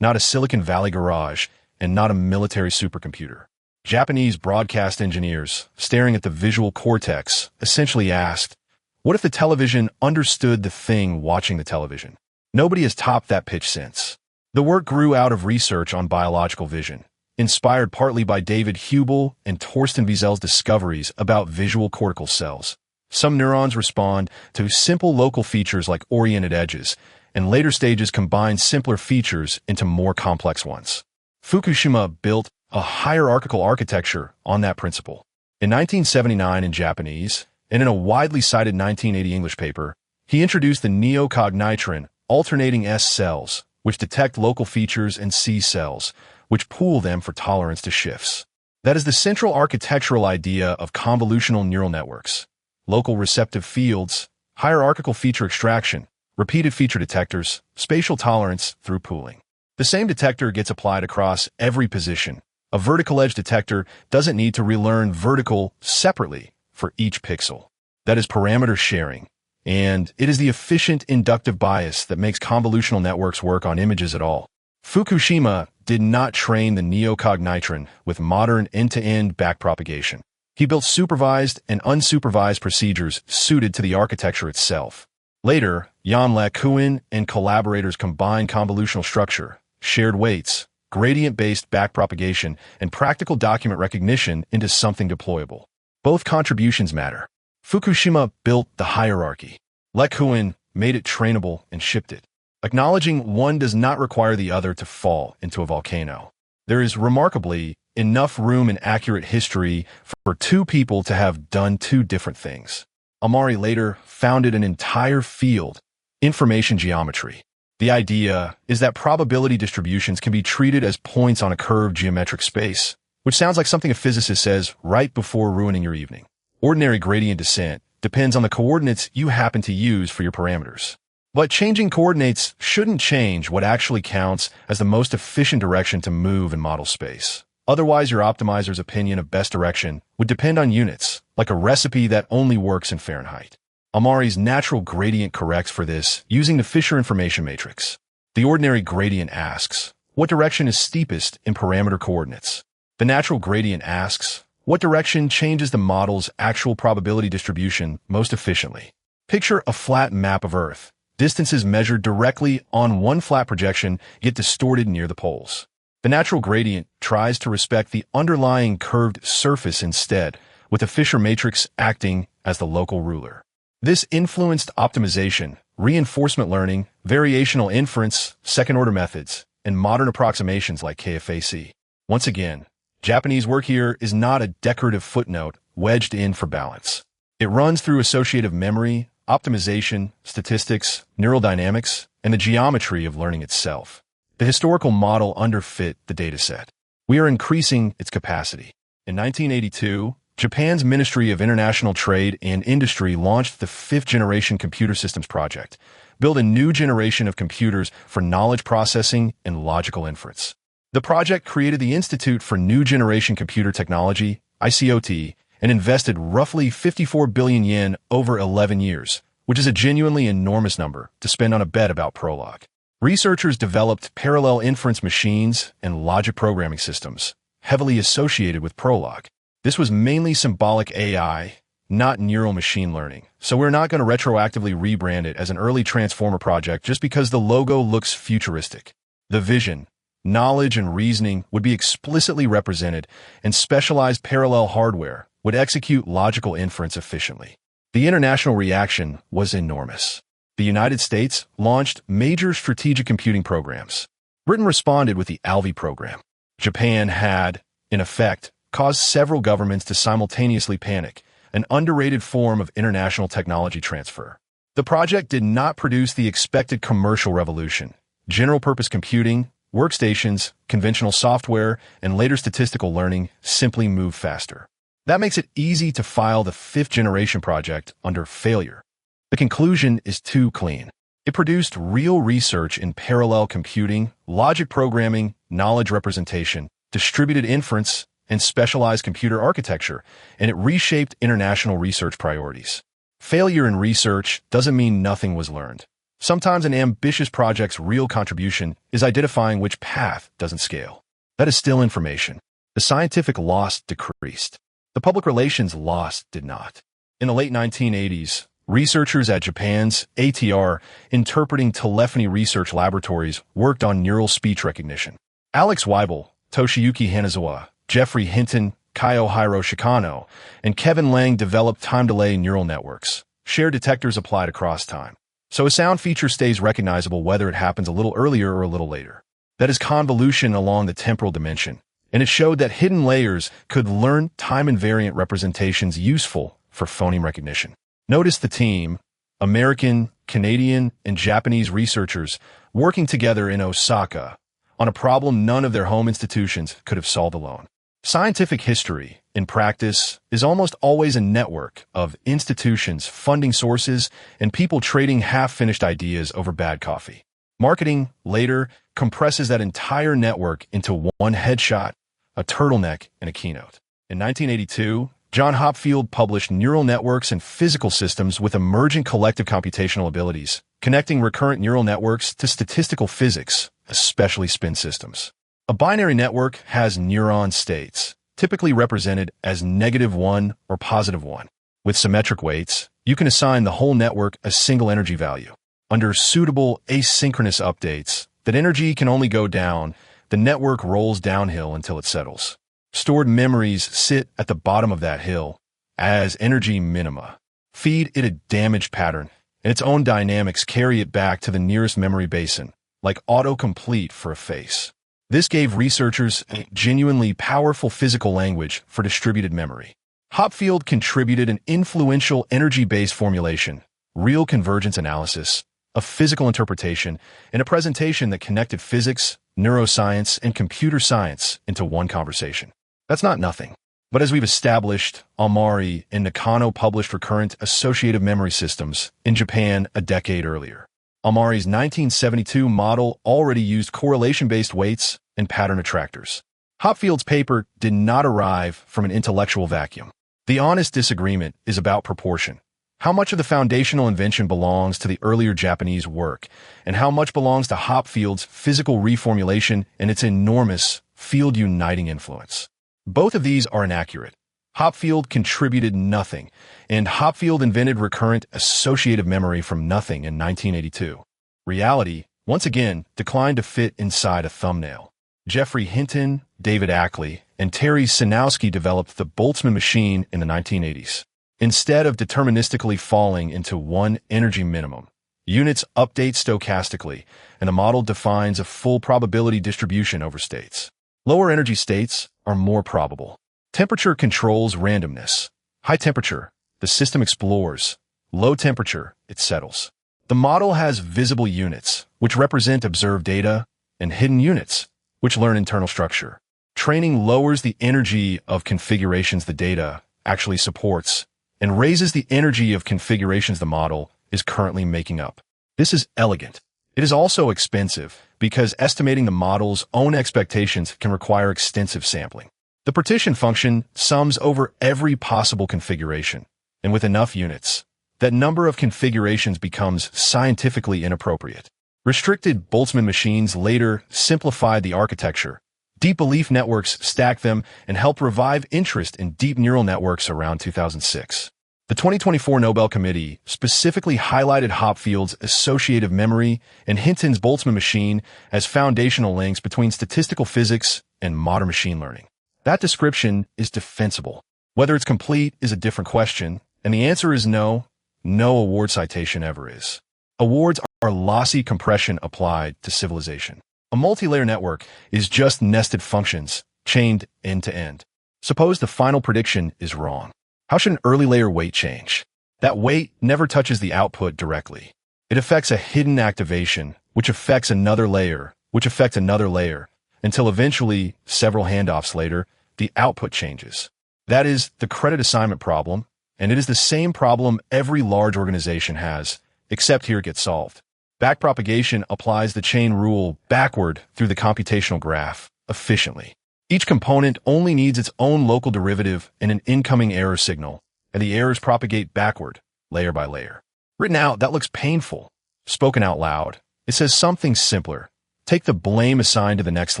Speaker 1: not a Silicon Valley garage, and not a military supercomputer. Japanese broadcast engineers, staring at the visual cortex, essentially asked, what if the television understood the thing watching the television? Nobody has topped that pitch since. The work grew out of research on biological vision, inspired partly by David Hubel and Torsten Wiesel's discoveries about visual cortical cells. Some neurons respond to simple local features like oriented edges, and later stages combine simpler features into more complex ones. Fukushima built a hierarchical architecture on that principle. In 1979 in Japanese, and in a widely cited 1980 English paper, he introduced the neocognitron alternating S cells, which detect local features, and C cells, which pool them for tolerance to shifts. That is the central architectural idea of convolutional neural networks. Local receptive fields, hierarchical feature extraction, repeated feature detectors, spatial tolerance through pooling. The same detector gets applied across every position. A vertical edge detector doesn't need to relearn vertical separately for each pixel. That is parameter sharing. And it is the efficient inductive bias that makes convolutional networks work on images at all. Fukushima did not train the neocognitron with modern end-to-end backpropagation. He built supervised and unsupervised procedures suited to the architecture itself. Later, Jan LeCun and collaborators combined convolutional structure, shared weights, gradient-based backpropagation, and practical document recognition into something deployable. Both contributions matter. Fukushima built the hierarchy. LeCun made it trainable and shipped it. Acknowledging one does not require the other to fall into a volcano. There is remarkably enough room in accurate history for two people to have done two different things. AMARI later founded an entire field, information geometry. The idea is that probability distributions can be treated as points on a curved geometric space, which sounds like something a physicist says right before ruining your evening. Ordinary gradient descent depends on the coordinates you happen to use for your parameters. But changing coordinates shouldn't change what actually counts as the most efficient direction to move in model space. Otherwise, your optimizer's opinion of best direction would depend on units, like a recipe that only works in Fahrenheit. AMARI's natural gradient corrects for this using the Fisher information matrix. The ordinary gradient asks, what direction is steepest in parameter coordinates? The natural gradient asks, what direction changes the model's actual probability distribution most efficiently? Picture a flat map of Earth. Distances measured directly on one flat projection get distorted near the poles. The natural gradient tries to respect the underlying curved surface instead, with the Fisher matrix acting as the local ruler. This influenced optimization, reinforcement learning, variational inference, second-order methods, and modern approximations like KFAC. Once again, Japanese work here is not a decorative footnote wedged in for balance. It runs through associative memory, optimization, statistics, neural dynamics, and the geometry of learning itself. The historical model underfit the dataset. We are increasing its capacity. In 1982, Japan's Ministry of International Trade and Industry launched the fifth-generation computer systems project, build a new generation of computers for knowledge processing and logical inference. The project created the Institute for New Generation Computer Technology, ICOT, and invested roughly 54 billion yen over 11 years, which is a genuinely enormous number to spend on a bet about Prolog. Researchers developed parallel inference machines and logic programming systems, heavily associated with Prolog. This was mainly symbolic AI, not neural machine learning, so we're not going to retroactively rebrand it as an early transformer project just because the logo looks futuristic. The vision, knowledge, and reasoning would be explicitly represented, and specialized parallel hardware would execute logical inference efficiently. The international reaction was enormous. The United States launched major strategic computing programs. Britain responded with the ALVI program. Japan had, in effect, caused several governments to simultaneously panic, an underrated form of international technology transfer. The project did not produce the expected commercial revolution. General-purpose computing, workstations, conventional software, and later statistical learning simply moved faster. That makes it easy to file the fifth-generation project under failure. The conclusion is too clean. It produced real research in parallel computing, logic programming, knowledge representation, distributed inference, and specialized computer architecture, and it reshaped international research priorities. Failure in research doesn't mean nothing was learned. Sometimes an ambitious project's real contribution is identifying which path doesn't scale. That is still information. The scientific loss decreased. The public relations loss did not. In the late 1980s, researchers at Japan's ATR Interpreting Telephony Research Laboratories worked on neural speech recognition. Alex Weibel, Toshiyuki Hanazawa, Jeffrey Hinton, Kaiohiro Shikano, and Kevin Lang developed time-delay neural networks, shared detectors applied across time. So a sound feature stays recognizable whether it happens a little earlier or a little later. That is convolution along the temporal dimension, and it showed that hidden layers could learn time-invariant representations useful for phoneme recognition. Notice the team, American, Canadian, and Japanese researchers working together in Osaka on a problem none of their home institutions could have solved alone. Scientific history, in practice, is almost always a network of institutions, funding sources, and people trading half-finished ideas over bad coffee. Marketing, later, compresses that entire network into one headshot, a turtleneck, and a keynote. In 1982, John Hopfield published Neural Networks and Physical Systems with Emergent Collective Computational Abilities, connecting recurrent neural networks to statistical physics, especially spin systems. A binary network has neuron states, typically represented as -1 or +1. With symmetric weights, you can assign the whole network a single energy value. Under suitable asynchronous updates, that energy can only go down, the network rolls downhill until it settles. Stored memories sit at the bottom of that hill as energy minima. Feed it a damaged pattern, and its own dynamics carry it back to the nearest memory basin, like autocomplete for a face. This gave researchers a genuinely powerful physical language for distributed memory. Hopfield contributed an influential energy-based formulation, real convergence analysis, a physical interpretation, and a presentation that connected physics, neuroscience, and computer science into one conversation. That's not nothing. But as we've established, AMARI and Nakano published recurrent associative memory systems in Japan a decade earlier. AMARI's 1972 model already used correlation-based weights and pattern attractors. Hopfield's paper did not arrive from an intellectual vacuum. The honest disagreement is about proportion. How much of the foundational invention belongs to the earlier Japanese work, and how much belongs to Hopfield's physical reformulation and its enormous field-uniting influence. Both of these are inaccurate. Hopfield contributed nothing, and Hopfield invented recurrent associative memory from nothing in 1982. Reality, once again, declined to fit inside a thumbnail. Geoffrey Hinton, David Ackley, and Terry Sinowski developed the Boltzmann machine in the 1980s. Instead of deterministically falling into one energy minimum, units update stochastically, and the model defines a full probability distribution over states. Lower energy states are more probable. Temperature controls randomness. High temperature, the system explores. Low temperature, it settles. The model has visible units, which represent observed data, and hidden units, which learn internal structure. Training lowers the energy of configurations the data actually supports, and raises the energy of configurations the model is currently making up. This is elegant. It is also expensive, because estimating the model's own expectations can require extensive sampling. The partition function sums over every possible configuration, and with enough units, that number of configurations becomes scientifically inappropriate. Restricted Boltzmann machines later simplified the architecture. Deep belief networks stacked them and helped revive interest in deep neural networks around 2006. The 2024 Nobel Committee specifically highlighted Hopfield's associative memory and Hinton's Boltzmann machine as foundational links between statistical physics and modern machine learning. That description is defensible. Whether it's complete is a different question, and the answer is no. No award citation ever is. Awards are lossy compression applied to civilization. A multi-layer network is just nested functions, chained end to end. Suppose the final prediction is wrong. How should an early layer weight change? That weight never touches the output directly. It affects a hidden activation, which affects another layer, which affects another layer, until eventually, several handoffs later, the output changes. That is the credit assignment problem, and it is the same problem every large organization has, except here it gets solved. Backpropagation applies the chain rule backward through the computational graph, efficiently. Each component only needs its own local derivative and an incoming error signal, and the errors propagate backward, layer by layer. Written out, that looks painful. Spoken out loud, it says something simpler. Take the blame assigned to the next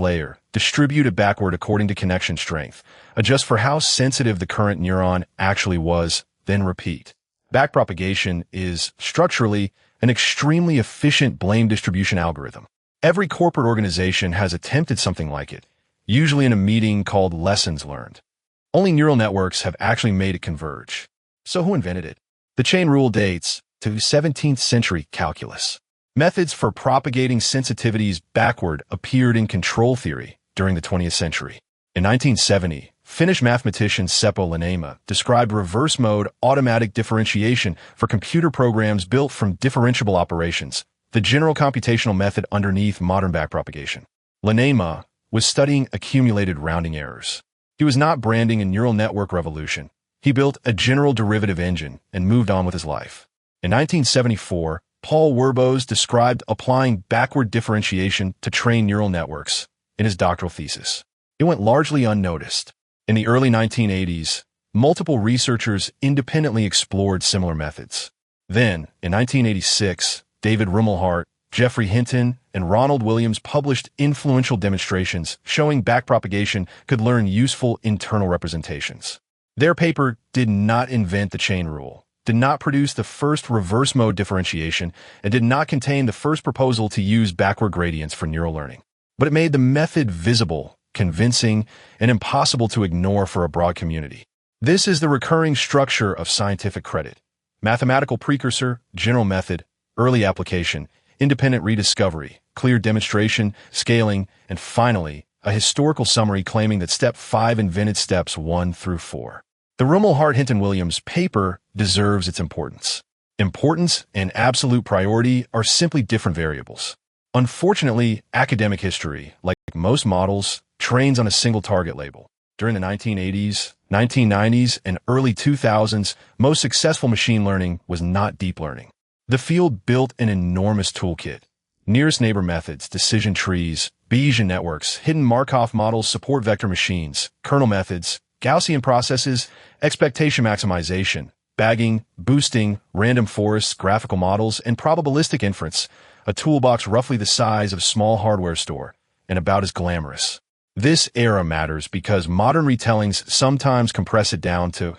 Speaker 1: layer, distribute it backward according to connection strength, adjust for how sensitive the current neuron actually was, then repeat. Backpropagation is, structurally, an extremely efficient blame distribution algorithm. Every corporate organization has attempted something like it, usually in a meeting called lessons learned. Only neural networks have actually made it converge. So who invented it? The chain rule dates to 17th century calculus. Methods for propagating sensitivities backward appeared in control theory during the 20th century. In 1970, Finnish mathematician Seppo Linnaeus described reverse mode automatic differentiation for computer programs built from differentiable operations, the general computational method underneath modern backpropagation. Linnaeus was studying accumulated rounding errors. He was not branding a neural network revolution. He built a general derivative engine and moved on with his life. In 1974, Paul Werbos described applying backward differentiation to train neural networks in his doctoral thesis. It went largely unnoticed. In the early 1980s, multiple researchers independently explored similar methods. Then, in 1986, David Rumelhart, Jeffrey Hinton, and Ronald Williams published influential demonstrations showing backpropagation could learn useful internal representations. Their paper did not invent the chain rule, did not produce the first reverse mode differentiation, and did not contain the first proposal to use backward gradients for neural learning. But it made the method visible, convincing, and impossible to ignore for a broad community. This is the recurring structure of scientific credit: mathematical precursor, general method, early application, independent rediscovery, clear demonstration, scaling, and finally, a historical summary claiming that Step 5 invented Steps 1 through 4. The Rumelhart-Hinton-Williams paper deserves its importance. Importance and absolute priority are simply different variables. Unfortunately, academic history, like most models, trains on a single target label. During the 1980s, 1990s, and early 2000s, most successful machine learning was not deep learning. The field built an enormous toolkit: nearest neighbor methods, decision trees, Bayesian networks, hidden Markov models, support vector machines, kernel methods, Gaussian processes, expectation maximization, bagging, boosting, random forests, graphical models, and probabilistic inference, a toolbox roughly the size of a small hardware store and about as glamorous. This era matters because modern retellings sometimes compress it down to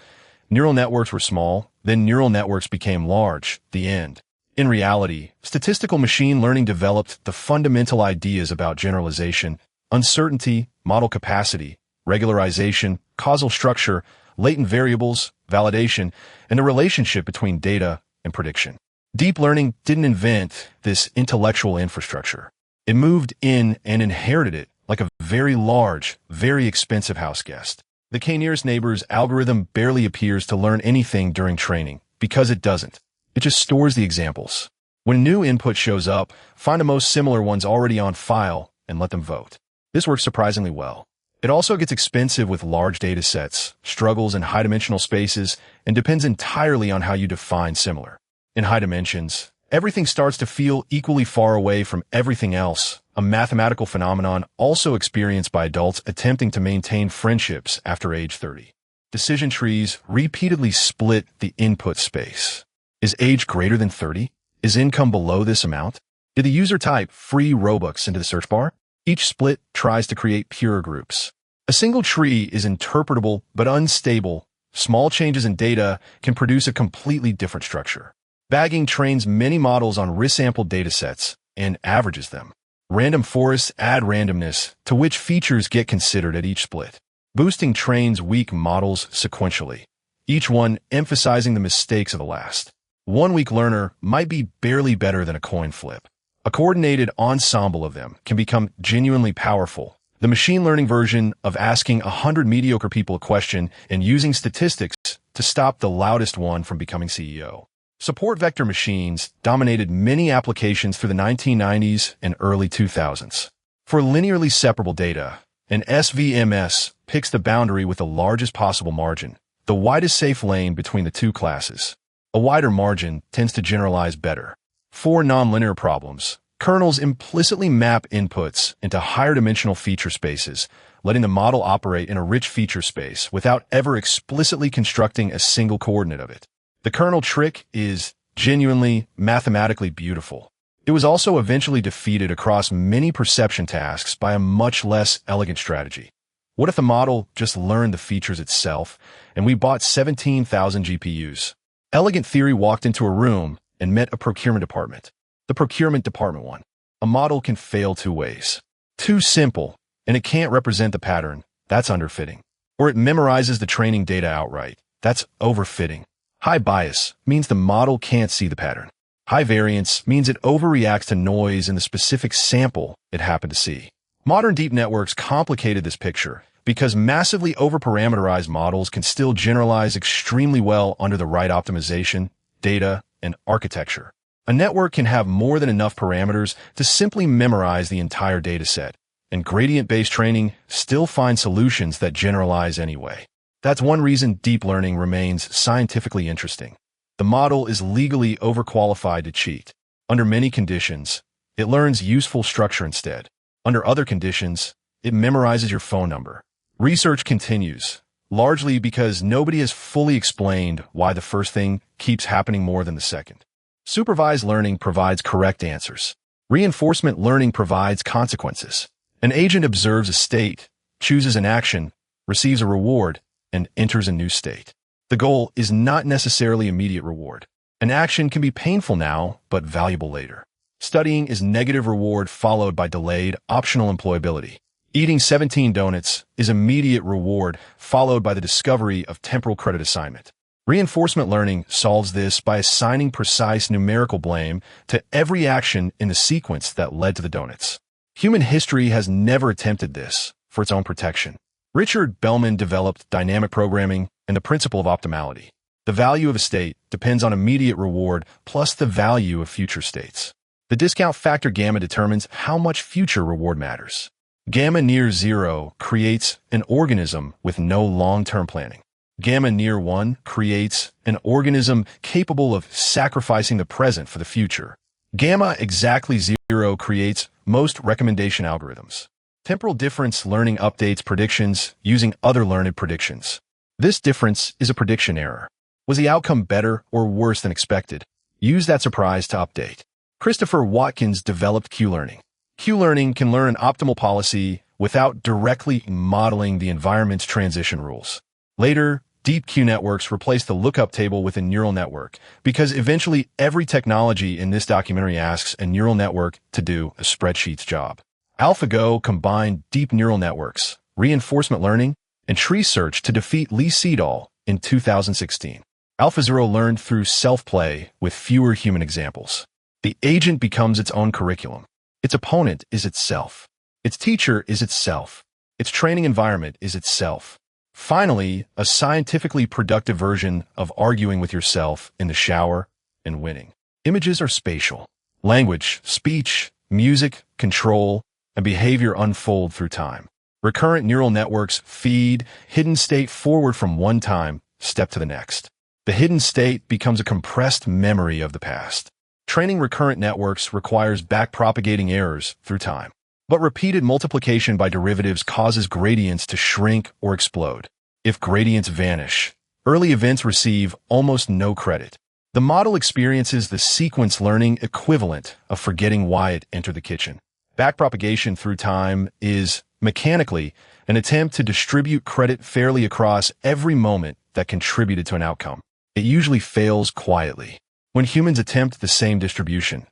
Speaker 1: neural networks were small, then neural networks became large, the end. In reality, statistical machine learning developed the fundamental ideas about generalization, uncertainty, model capacity, regularization, causal structure, latent variables, validation, and the relationship between data and prediction. Deep learning didn't invent this intellectual infrastructure. It moved in and inherited it like a very large, very expensive house guest. The k-nearest neighbor's algorithm barely appears to learn anything during training, because it doesn't. It just stores the examples. When new input shows up, find the most similar ones already on file and let them vote. This works surprisingly well. It also gets expensive with large data sets, struggles in high-dimensional spaces, and depends entirely on how you define similar. In high dimensions, everything starts to feel equally far away from everything else, a mathematical phenomenon also experienced by adults attempting to maintain friendships after age 30. Decision trees repeatedly split the input space. Is age greater than 30? Is income below this amount? Did the user type free Robux into the search bar? Each split tries to create pure groups. A single tree is interpretable but unstable. Small changes in data can produce a completely different structure. Bagging trains many models on resampled datasets and averages them. Random forests add randomness to which features get considered at each split. Boosting trains weak models sequentially, each one emphasizing the mistakes of the last. One weak learner might be barely better than a coin flip. A coordinated ensemble of them can become genuinely powerful. The machine learning version of asking 100 mediocre people a question and using statistics to stop the loudest one from becoming CEO. Support vector machines dominated many applications through the 1990s and early 2000s. For linearly separable data, an SVMS picks the boundary with the largest possible margin, the widest safe lane between the two classes. A wider margin tends to generalize better. For nonlinear problems, kernels implicitly map inputs into higher dimensional feature spaces, letting the model operate in a rich feature space without ever explicitly constructing a single coordinate of it. The kernel trick is genuinely mathematically beautiful. It was also eventually defeated across many perception tasks by a much less elegant strategy. What if the model just learned the features itself and we bought 17,000 GPUs? Elegant theory walked into a room and met a procurement department. The procurement department won. A model can fail two ways. Too simple, and it can't represent the pattern. That's underfitting. Or it memorizes the training data outright. That's overfitting. High bias means the model can't see the pattern. High variance means it overreacts to noise in the specific sample it happened to see. Modern deep networks complicated this picture because massively overparameterized models can still generalize extremely well under the right optimization, data, and architecture. A network can have more than enough parameters to simply memorize the entire dataset. and gradient-based training still find solutions that generalize anyway. That's one reason deep learning remains scientifically interesting. The model is legally overqualified to cheat. Under many conditions, it learns useful structure instead. Under other conditions, it memorizes your phone number. Research continues, largely because nobody has fully explained why the first thing keeps happening more than the second. Supervised learning provides correct answers. Reinforcement learning provides consequences. An agent observes a state, chooses an action, receives a reward, and enters a new state. The goal is not necessarily immediate reward. An action can be painful now, but valuable later. Studying is negative reward followed by delayed, optional employability. Eating 17 donuts is immediate reward followed by the discovery of temporal credit assignment. Reinforcement learning solves this by assigning precise numerical blame to every action in the sequence that led to the donuts. Human history has never attempted this for its own protection. Richard Bellman developed dynamic programming and the principle of optimality. The value of a state depends on immediate reward plus the value of future states. The discount factor gamma determines how much future reward matters. Gamma near 0 creates an organism with no long-term planning. Gamma near 1 creates an organism capable of sacrificing the present for the future. Gamma exactly 0 creates most recommendation algorithms. Temporal difference learning updates predictions using other learned predictions. This difference is a prediction error. Was the outcome better or worse than expected? Use that surprise to update. Christopher Watkins developed Q-learning. Q-learning can learn an optimal policy without directly modeling the environment's transition rules. Later, deep Q networks replaced the lookup table with a neural network because eventually every technology in this documentary asks a neural network to do a spreadsheet's job. AlphaGo combined deep neural networks, reinforcement learning, and tree search to defeat Lee Sedol in 2016. AlphaZero learned through self-play with fewer human examples. The agent becomes its own curriculum. Its opponent is itself. Its teacher is itself. Its training environment is itself. Finally, a scientifically productive version of arguing with yourself in the shower and winning. Images are spatial. Language, speech, music, control, and behavior unfold through time. Recurrent neural networks feed hidden state forward from one time step to the next. The hidden state becomes a compressed memory of the past. Training recurrent networks requires backpropagating errors through time. But repeated multiplication by derivatives causes gradients to shrink or explode. If gradients vanish, early events receive almost no credit. The model experiences the sequence learning equivalent of forgetting why it entered the kitchen. Backpropagation through time is, mechanically, an attempt to distribute credit fairly across every moment that contributed to an outcome. It usually fails quietly. When humans attempt the same distribution,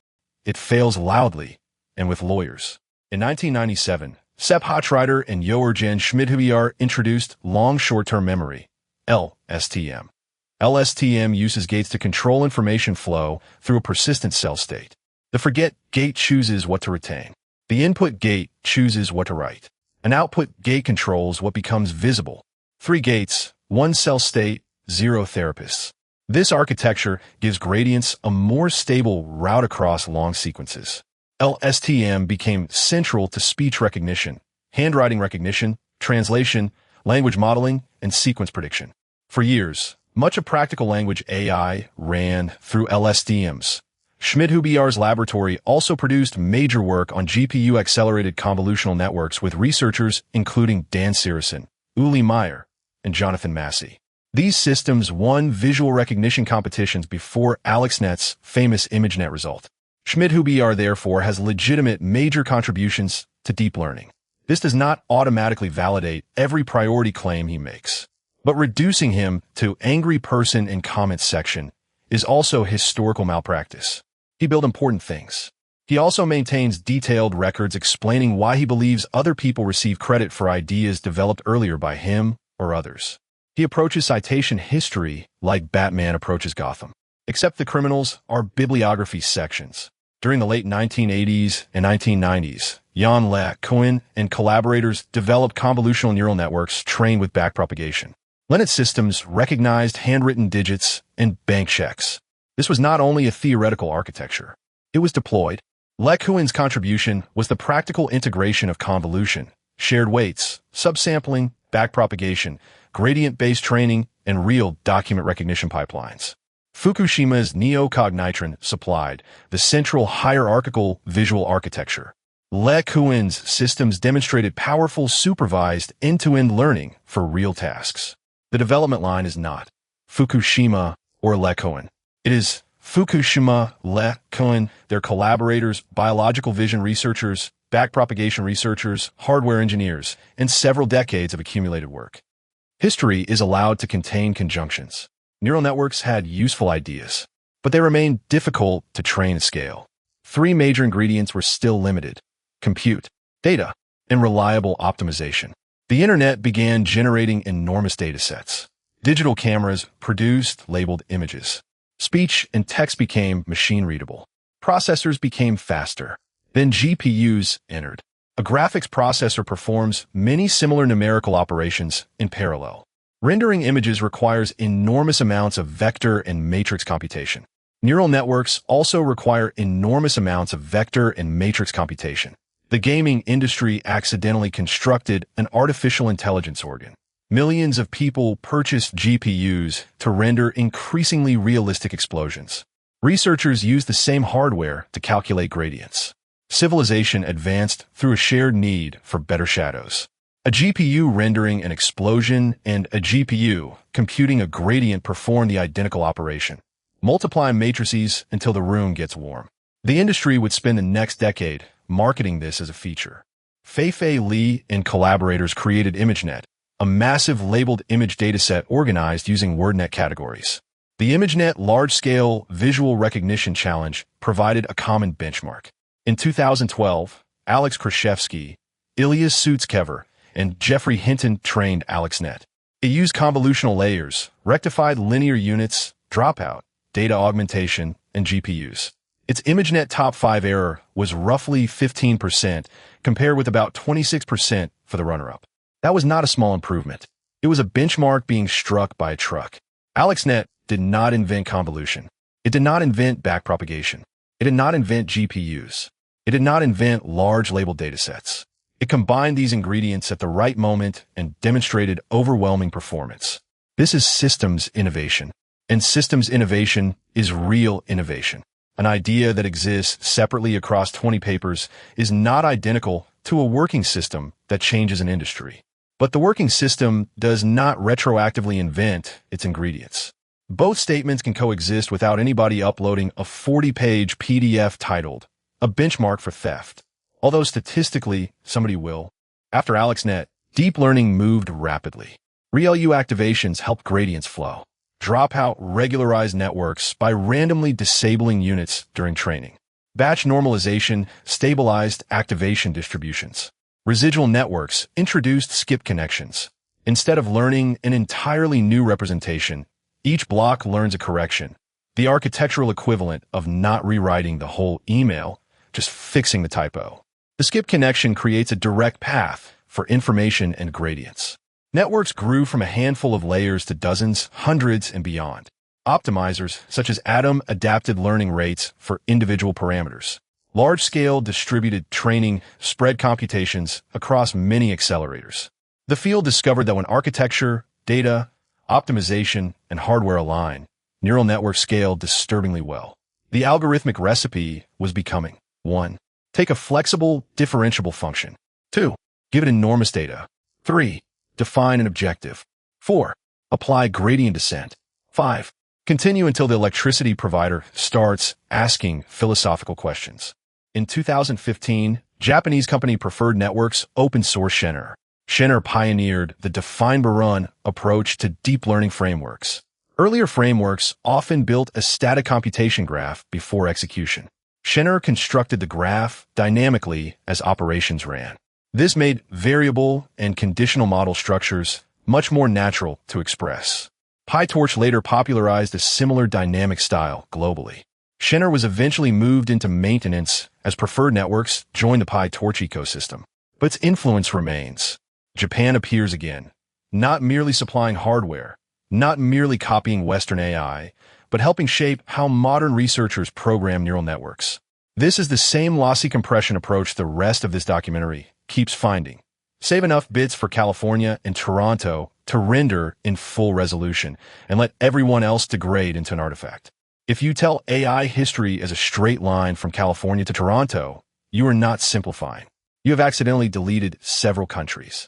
Speaker 1: it fails loudly and with lawyers. In 1997, Sepp Hochreiter and Joergen Schmidhuber introduced long short-term memory, LSTM. LSTM uses gates to control information flow through a persistent cell state. The forget gate chooses what to retain. The input gate chooses what to write. An output gate controls what becomes visible. 3 gates, 1 cell state, 0 therapists. This architecture gives gradients a more stable route across long sequences. LSTM became central to speech recognition, handwriting recognition, translation, language modeling, and sequence prediction. For years, much of practical language AI ran through LSTMs. Schmidhuber's laboratory also produced major work on GPU-accelerated convolutional networks with researchers including Dan Sirison, Uli Meyer, and Jonathan Massey. These systems won visual recognition competitions before AlexNet's famous ImageNet result. Schmidhuber, therefore, has legitimate major contributions to deep learning. This does not automatically validate every priority claim he makes, but reducing him to angry person in comments section is also historical malpractice. He built important things. He also maintains detailed records explaining why he believes other people receive credit for ideas developed earlier by him or others. He approaches citation history like Batman approaches Gotham, except the criminals are bibliography sections. During the late 1980s and 1990s, Jan LeCun and collaborators developed convolutional neural networks trained with backpropagation. Linux systems recognized handwritten digits and bank checks. This was not only a theoretical architecture. It was deployed. LeCun's contribution was the practical integration of convolution, shared weights, subsampling, backpropagation, gradient-based training, and real document recognition pipelines. Fukushima's neocognitron supplied the central hierarchical visual architecture. LeCun's systems demonstrated powerful supervised end-to-end learning for real tasks. The development line is not Fukushima or LeCun. It is Fukushima, LeCun, their collaborators, biological vision researchers, backpropagation researchers, hardware engineers, and several decades of accumulated work. History is allowed to contain conjunctions. Neural networks had useful ideas, but they remained difficult to train and scale. Three major ingredients were still limited: compute, data, and reliable optimization. The internet began generating enormous datasets. Digital cameras produced labeled images. Speech and text became machine-readable. Processors became faster. Then GPUs entered. A graphics processor performs many similar numerical operations in parallel. Rendering images requires enormous amounts of vector and matrix computation. Neural networks also require enormous amounts of vector and matrix computation. The gaming industry accidentally constructed an artificial intelligence organ. Millions of people purchased GPUs to render increasingly realistic explosions. Researchers used the same hardware to calculate gradients. Civilization advanced through a shared need for better shadows. A GPU rendering an explosion and a GPU computing a gradient perform the identical operation. Multiply matrices until the room gets warm. The industry would spend the next decade marketing this as a feature. Fei-Fei Li and collaborators created ImageNet, a massive labeled image dataset organized using WordNet categories. The ImageNet Large-Scale Visual Recognition Challenge provided a common benchmark. In 2012, Alex Krashevsky, Ilya Sutskever, and Jeffrey Hinton trained AlexNet. It used convolutional layers, rectified linear units, dropout, data augmentation, and GPUs. Its ImageNet top 5 error was roughly 15%, compared with about 26% for the runner-up. That was not a small improvement. It was a benchmark being struck by a truck. AlexNet did not invent convolution. It did not invent backpropagation. It did not invent GPUs. It did not invent large labeled datasets. It combined these ingredients at the right moment and demonstrated overwhelming performance. This is systems innovation. And systems innovation is real innovation. An idea that exists separately across 20 papers is not identical to a working system that changes an industry. But the working system does not retroactively invent its ingredients. Both statements can coexist without anybody uploading a 40-page PDF titled, "A Benchmark for Theft." Although statistically, somebody will. After AlexNet, deep learning moved rapidly. ReLU activations helped gradients flow. Dropout regularized networks by randomly disabling units during training. Batch normalization stabilized activation distributions. Residual networks introduced skip connections. Instead of learning an entirely new representation, each block learns a correction, the architectural equivalent of not rewriting the whole email, just fixing the typo. The skip connection creates a direct path for information and gradients. Networks grew from a handful of layers to dozens, hundreds, and beyond. Optimizers, such as Atom, adapted learning rates for individual parameters. Large-scale distributed training spread computations across many accelerators. The field discovered that when architecture, data, optimization, and hardware align, neural networks scale disturbingly well. The algorithmic recipe was becoming 1. Take a flexible, differentiable function. 2. Give it enormous data. 3. Define an objective. 4. Apply gradient descent. 5. Continue until the electricity provider starts asking philosophical questions. In 2015, Japanese company Preferred Networks open source SHUN-ICHI. SHUN-ICHI pioneered the define-by-run approach to deep learning frameworks. Earlier frameworks often built a static computation graph before execution. SHUN-ICHI constructed the graph dynamically as operations ran. This made variable and conditional model structures much more natural to express. PyTorch later popularized a similar dynamic style globally. SHUN-ICHI was eventually moved into maintenance as Preferred Networks joined the PyTorch ecosystem. But its influence remains. Japan appears again, not merely supplying hardware, not merely copying Western AI, but helping shape how modern researchers program neural networks. This is the same lossy compression approach the rest of this documentary keeps finding. Save enough bits for California and Toronto to render in full resolution, and let everyone else degrade into an artifact. If you tell AI history as a straight line from California to Toronto, you are not simplifying. You have accidentally deleted several countries.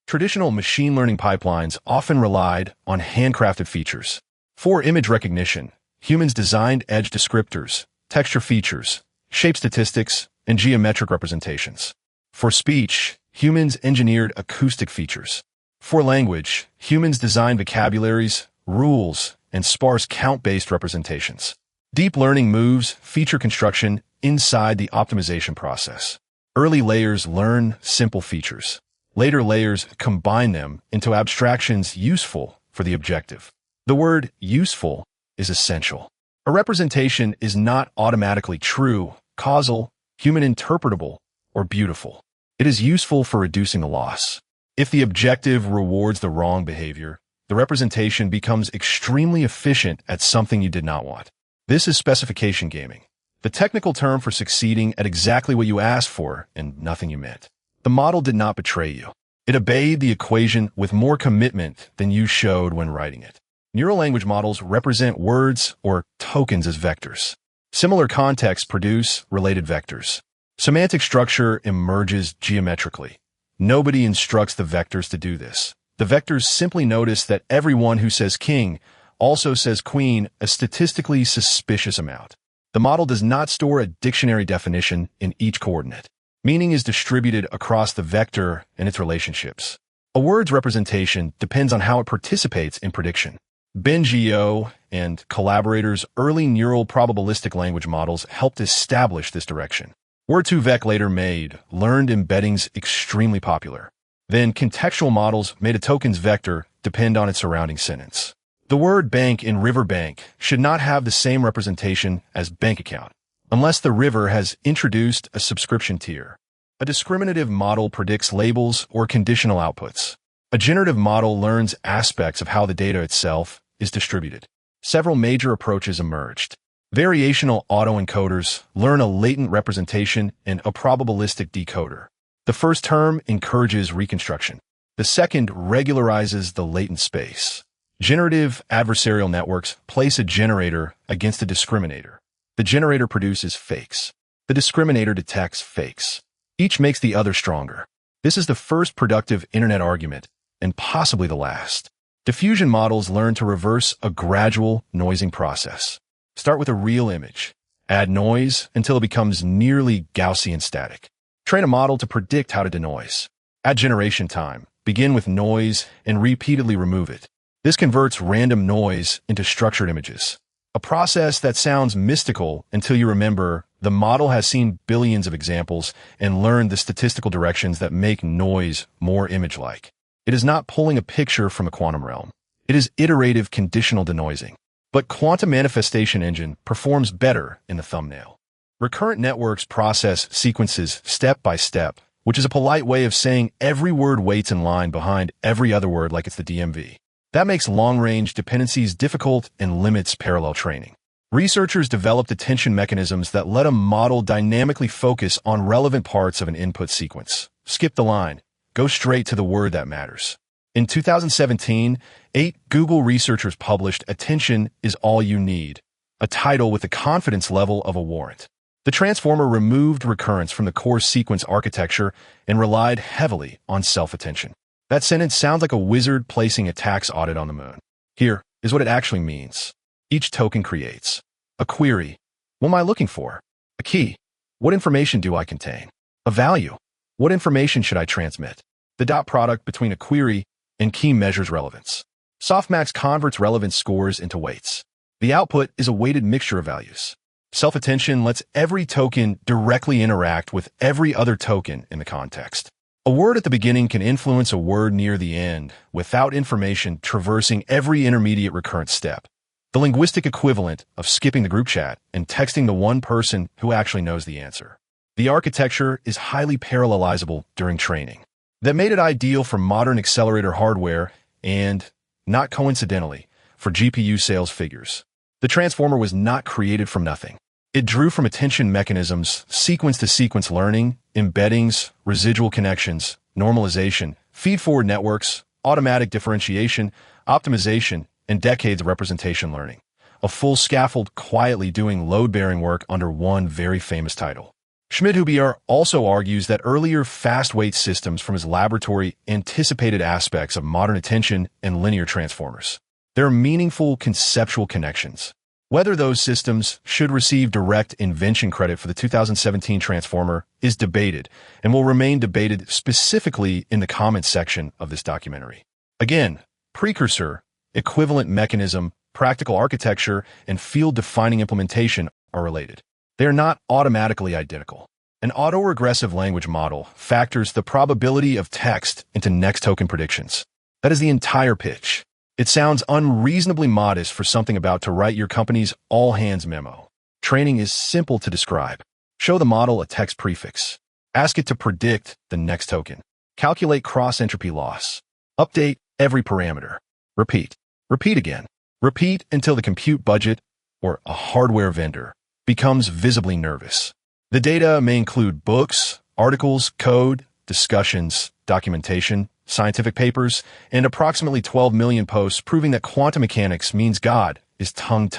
Speaker 1: Traditional machine learning pipelines often relied on handcrafted features. For image recognition, humans designed edge descriptors, texture features, shape statistics, and geometric representations. For speech, humans engineered acoustic features. For language, humans designed vocabularies, rules, and sparse count-based representations. Deep learning moves feature construction inside the optimization process. Early layers learn simple features. Later layers combine them into abstractions useful for the objective. The word useful is essential. A representation is not automatically true, causal, human interpretable, or beautiful. It is useful for reducing the loss. If the objective rewards the wrong behavior, the representation becomes extremely efficient at something you did not want. This is specification gaming, the technical term for succeeding at exactly what you asked for and nothing you meant. The model did not betray you. It obeyed the equation with more commitment than you showed when writing it. Neural language models represent words or tokens as vectors. Similar contexts produce related vectors. Semantic structure emerges geometrically. Nobody instructs the vectors to do this. The vectors simply notice that everyone who says king also says queen a statistically suspicious amount. The model does not store a dictionary definition in each coordinate. Meaning is distributed across the vector and its relationships. A word's representation depends on how it participates in prediction. Bengio and collaborators' early neural probabilistic language models helped establish this direction. Word2Vec later made learned embeddings extremely popular. Then contextual models made a token's vector depend on its surrounding sentence. The word bank in riverbank should not have the same representation as bank account, unless the river has introduced a subscription tier. A discriminative model predicts labels or conditional outputs. A generative model learns aspects of how the data itself is distributed. Several major approaches emerged. Variational autoencoders learn a latent representation in a probabilistic decoder. The first term encourages reconstruction. The second regularizes the latent space. Generative adversarial networks place a generator against a discriminator. The generator produces fakes. The discriminator detects fakes. Each makes the other stronger. This is the first productive internet argument, and possibly the last. Diffusion models learn to reverse a gradual noising process. Start with a real image. Add noise until it becomes nearly Gaussian static. Train a model to predict how to denoise. Add generation time. Begin with noise and repeatedly remove it. This converts random noise into structured images. A process that sounds mystical until you remember the model has seen billions of examples and learned the statistical directions that make noise more image-like. It is not pulling a picture from a quantum realm. It is iterative conditional denoising. But Quantum Manifestation Engine performs better in the thumbnail. Recurrent networks process sequences step by step, which is a polite way of saying every word waits in line behind every other word like it's the DMV. That makes long-range dependencies difficult and limits parallel training. Researchers developed attention mechanisms that let a model dynamically focus on relevant parts of an input sequence. Skip the line. Go straight to the word that matters. In 2017, 8 Google researchers published Attention is All You Need, a title with the confidence level of a warrant. The transformer removed recurrence from the core sequence architecture and relied heavily on self-attention. That sentence sounds like a wizard placing a tax audit on the moon. Here is what it actually means. Each token creates a query. What am I looking for? A key. What information do I contain? A value. What information should I transmit? The dot product between a query and key measures relevance. Softmax converts relevance scores into weights. The output is a weighted mixture of values. Self-attention lets every token directly interact with every other token in the context. A word at the beginning can influence a word near the end without information traversing every intermediate recurrent step. The linguistic equivalent of skipping the group chat and texting the one person who actually knows the answer. The architecture is highly parallelizable during training. That made it ideal for modern accelerator hardware and, not coincidentally, for GPU sales figures. The transformer was not created from nothing. It drew from attention mechanisms, sequence-to-sequence learning, embeddings, residual connections, normalization, feed-forward networks, automatic differentiation, optimization, and decades of representation learning. A full scaffold quietly doing load-bearing work under one very famous title. Schmidhuber also argues that earlier fast-weight systems from his laboratory anticipated aspects of modern attention and linear transformers. There are meaningful conceptual connections. Whether those systems should receive direct invention credit for the 2017 transformer is debated and will remain debated specifically in the comments section of this documentary. Again, precursor, equivalent mechanism, practical architecture, and field-defining implementation are related. They are not automatically identical. An autoregressive language model factors the probability of text into next token predictions. That is the entire pitch. It sounds unreasonably modest for something about to write your company's all-hands memo. Training is simple to describe. Show the model a text prefix. Ask it to predict the next token. Calculate cross-entropy loss. Update every parameter. Repeat. Repeat again. Repeat until the compute budget, or a hardware vendor, becomes visibly nervous. The data may include books, articles, code, discussions, documentation, scientific papers, and approximately 12 million posts proving that quantum mechanics means God is tung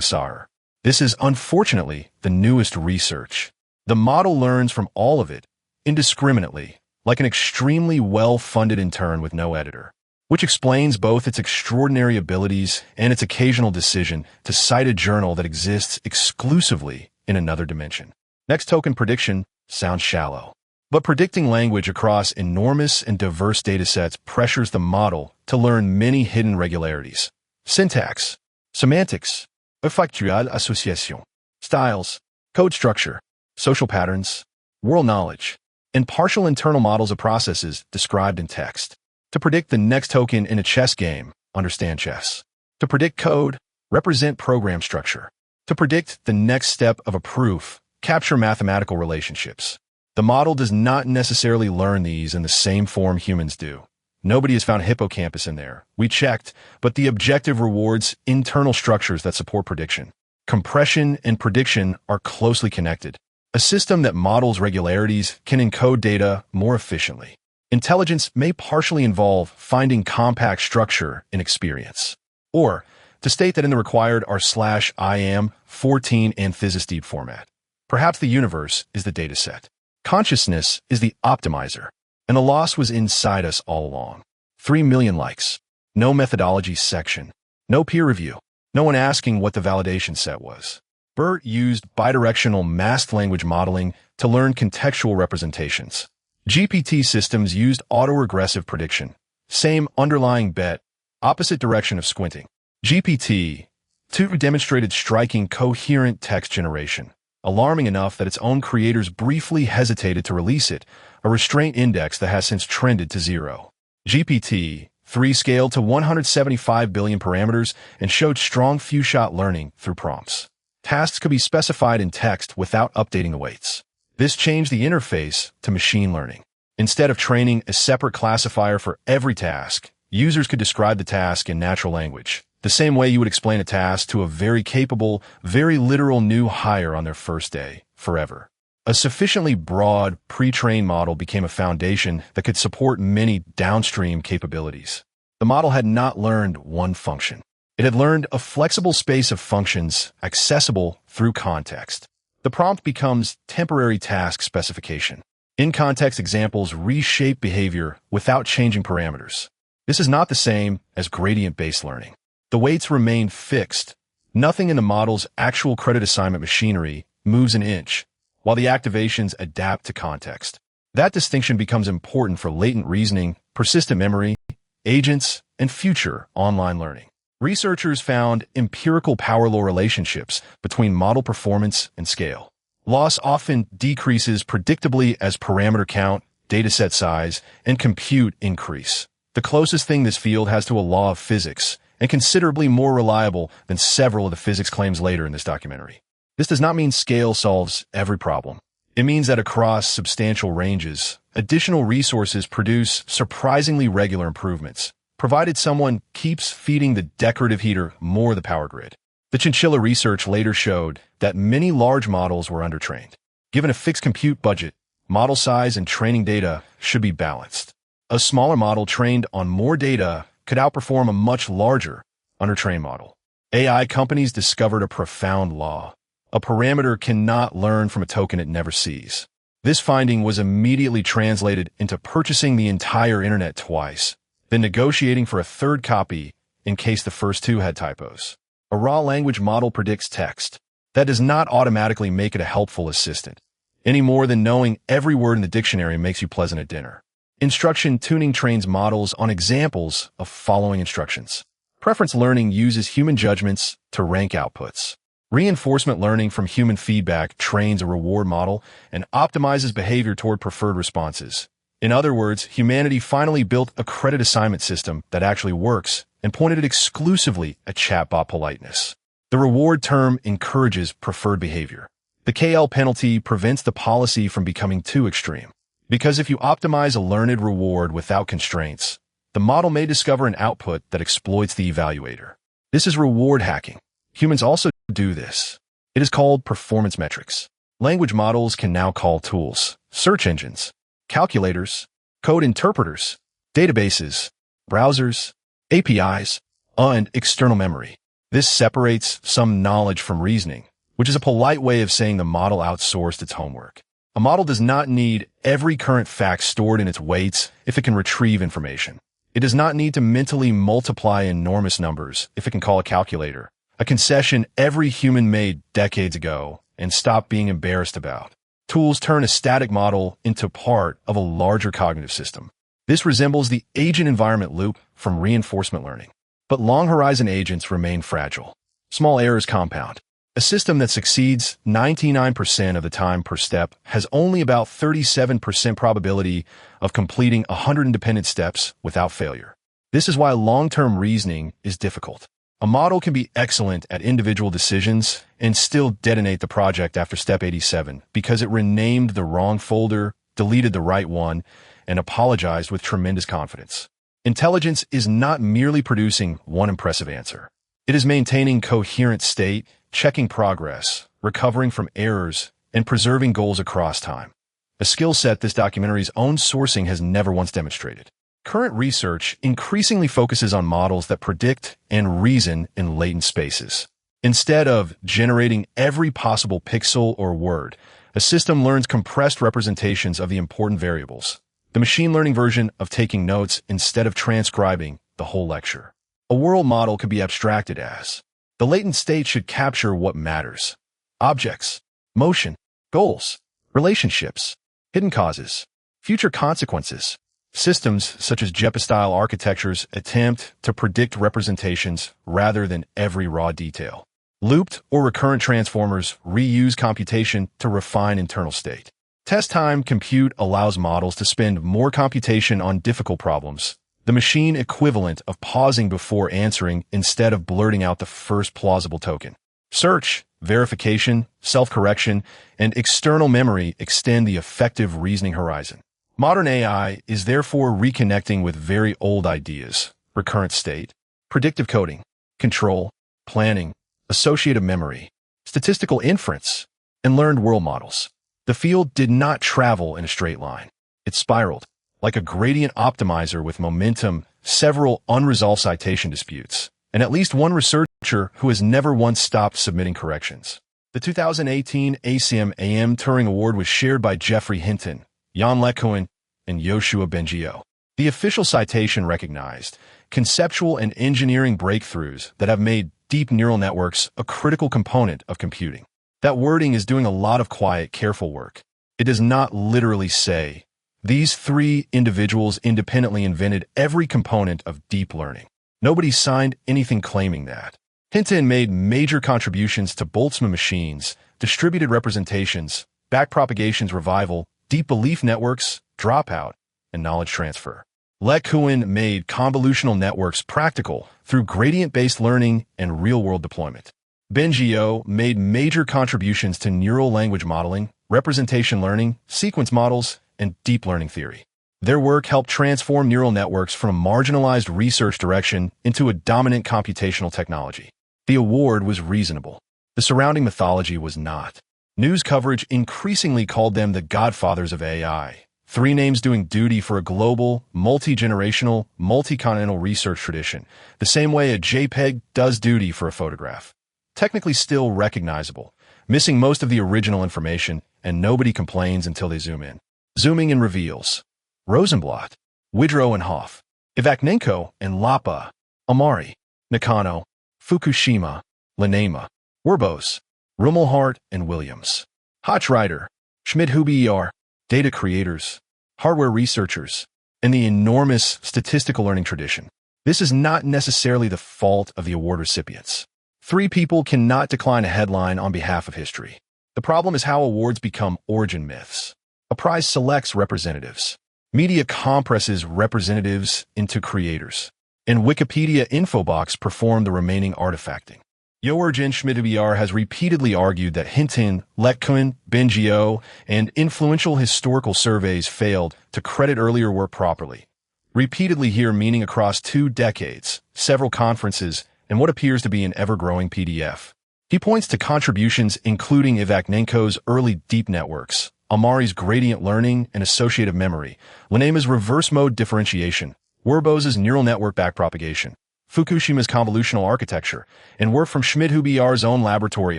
Speaker 1: sar. This is unfortunately the newest research. The model learns from all of it, indiscriminately, like an extremely well-funded intern with no editor, which explains both its extraordinary abilities and its occasional decision to cite a journal that exists exclusively in another dimension. Next token prediction sounds shallow. But predicting language across enormous and diverse datasets pressures the model to learn many hidden regularities. Syntax, semantics, factual association, styles, code structure, social patterns, world knowledge, and partial internal models of processes described in text. To predict the next token in a chess game, understand chess. To predict code, represent program structure. To predict the next step of a proof, capture mathematical relationships. The model does not necessarily learn these in the same form humans do. Nobody has found hippocampus in there. We checked, but the objective rewards internal structures that support prediction. Compression and prediction are closely connected. A system that models regularities can encode data more efficiently. Intelligence may partially involve finding compact structure in experience. Or, to state that in the required r/IAM14 and PhysisDeep format. Perhaps the universe is the dataset. Consciousness is the optimizer, and the loss was inside us all along. 3 million likes. No methodology section. No peer review. No one asking what the validation set was. BERT used bidirectional masked language modeling to learn contextual representations. GPT systems used autoregressive prediction. Same underlying bet, opposite direction of squinting. GPT-2 demonstrated striking coherent text generation. Alarming enough that its own creators briefly hesitated to release it, a restraint index that has since trended to 0. GPT-3 scaled to 175 billion parameters and showed strong few-shot learning through prompts. Tasks could be specified in text without updating the weights. This changed the interface to machine learning. Instead of training a separate classifier for every task, users could describe the task in natural language, the same way you would explain a task to a very capable, very literal new hire on their first day, forever. A sufficiently broad, pre-trained model became a foundation that could support many downstream capabilities. The model had not learned one function. It had learned a flexible space of functions accessible through context. The prompt becomes temporary task specification. In-context examples reshape behavior without changing parameters. This is not the same as gradient-based learning. The weights remain fixed. Nothing in the model's actual credit assignment machinery moves an inch, while the activations adapt to context. That distinction becomes important for latent reasoning, persistent memory, agents, and future online learning. Researchers found empirical power law relationships between model performance and scale. Loss often decreases predictably as parameter count, dataset size, and compute increase. The closest thing this field has to a law of physics, and considerably more reliable than several of the physics claims later in this documentary. This does not mean scale solves every problem. It means that across substantial ranges, additional resources produce surprisingly regular improvements, provided someone keeps feeding the decorative heater more of the power grid. The chinchilla research later showed that many large models were undertrained. Given a fixed compute budget, model size and training data should be balanced. A smaller model trained on more data could outperform a much larger, undertrained model. AI companies discovered a profound law. A parameter cannot learn from a token it never sees. This finding was immediately translated into purchasing the entire internet twice, then negotiating for a third copy in case the first two had typos. A raw language model predicts text. That does not automatically make it a helpful assistant, any more than knowing every word in the dictionary makes you pleasant at dinner. Instruction tuning trains models on examples of following instructions. Preference learning uses human judgments to rank outputs. Reinforcement learning from human feedback trains a reward model and optimizes behavior toward preferred responses. In other words, humanity finally built a credit assignment system that actually works and pointed it exclusively at chatbot politeness. The reward term encourages preferred behavior. The KL penalty prevents the policy from becoming too extreme. Because if you optimize a learned reward without constraints, the model may discover an output that exploits the evaluator. This is reward hacking. Humans also do this. It is called performance metrics. Language models can now call tools, search engines, calculators, code interpreters, databases, browsers, APIs, and external memory. This separates some knowledge from reasoning, which is a polite way of saying the model outsourced its homework. A model does not need every current fact stored in its weights if it can retrieve information. It does not need to mentally multiply enormous numbers if it can call a calculator, a concession every human made decades ago and stop being embarrassed about. Tools turn a static model into part of a larger cognitive system. This resembles the agent environment loop from reinforcement learning. But long-horizon agents remain fragile. Small errors compound. A system that succeeds 99% of the time per step has only about 37% probability of completing 100 independent steps without failure. This is why long-term reasoning is difficult. A model can be excellent at individual decisions and still detonate the project after step 87 because it renamed the wrong folder, deleted the right one, and apologized with tremendous confidence. Intelligence is not merely producing one impressive answer. It is maintaining coherent state, checking progress, recovering from errors, and preserving goals across time. A skill set this documentary's own sourcing has never once demonstrated. Current research increasingly focuses on models that predict and reason in latent spaces. Instead of generating every possible pixel or word, a system learns compressed representations of the important variables. The machine learning version of taking notes instead of transcribing the whole lecture. A world model could be abstracted as: the latent state should capture what matters. Objects, motion, goals, relationships, hidden causes, future consequences. Systems such as JEPA-style architectures attempt to predict representations rather than every raw detail. Looped or recurrent transformers reuse computation to refine internal state. Test time compute allows models to spend more computation on difficult problems, the machine equivalent of pausing before answering instead of blurting out the first plausible token. Search, verification, self-correction, and external memory extend the effective reasoning horizon. Modern AI is therefore reconnecting with very old ideas: recurrent state, predictive coding, control, planning, associative memory, statistical inference, and learned world models. The field did not travel in a straight line. It spiraled, like a gradient optimizer with momentum, several unresolved citation disputes, and at least one researcher who has never once stopped submitting corrections. The 2018 ACM-AM Turing Award was shared by Jeffrey Hinton, Jan LeCun, and Yoshua Bengio. The official citation recognized conceptual and engineering breakthroughs that have made deep neural networks a critical component of computing. That wording is doing a lot of quiet, careful work. It does not literally say, these three individuals independently invented every component of deep learning. Nobody signed anything claiming that. Hinton made major contributions to Boltzmann machines, distributed representations, backpropagation's revival, deep belief networks, dropout, and knowledge transfer. LeCun made convolutional networks practical through gradient-based learning and real-world deployment. Bengio made major contributions to neural language modeling, representation learning, sequence models, and deep learning theory. Their work helped transform neural networks from a marginalized research direction into a dominant computational technology. The award was reasonable. The surrounding mythology was not. News coverage increasingly called them the godfathers of AI. Three names doing duty for a global, multi-generational, multi-continental research tradition, the same way a JPEG does duty for a photograph. Technically still recognizable, missing most of the original information, and nobody complains until they zoom in. Zooming in reveals Rosenblatt, Widrow and Hoff, IVAKHNENKO and Lapa, AMARI, Nakano, Fukushima, Linema, Werbos, Rummelhart and Williams, Hochreiter, Schmidt-Huber, data creators, hardware researchers, and the enormous statistical learning tradition. This is not necessarily the fault of the award recipients. Three people cannot decline a headline on behalf of history. The problem is how awards become origin myths. A prize selects representatives. Media compresses representatives into creators. And Wikipedia Infobox perform the remaining artifacting. Joergen Schmidt-Huber has repeatedly argued that Hinton, Letkuen, Bengio, and influential historical surveys failed to credit earlier work properly. Repeatedly hear meaning across 2 decades, several conferences, and what appears to be an ever-growing PDF. He points to contributions including IVAKHNENKO'S early deep networks, AMARI's gradient learning and associative memory, Linema's reverse mode differentiation, Werbos' neural network backpropagation, Fukushima's convolutional architecture, and work from Schmidt-Huber's own laboratory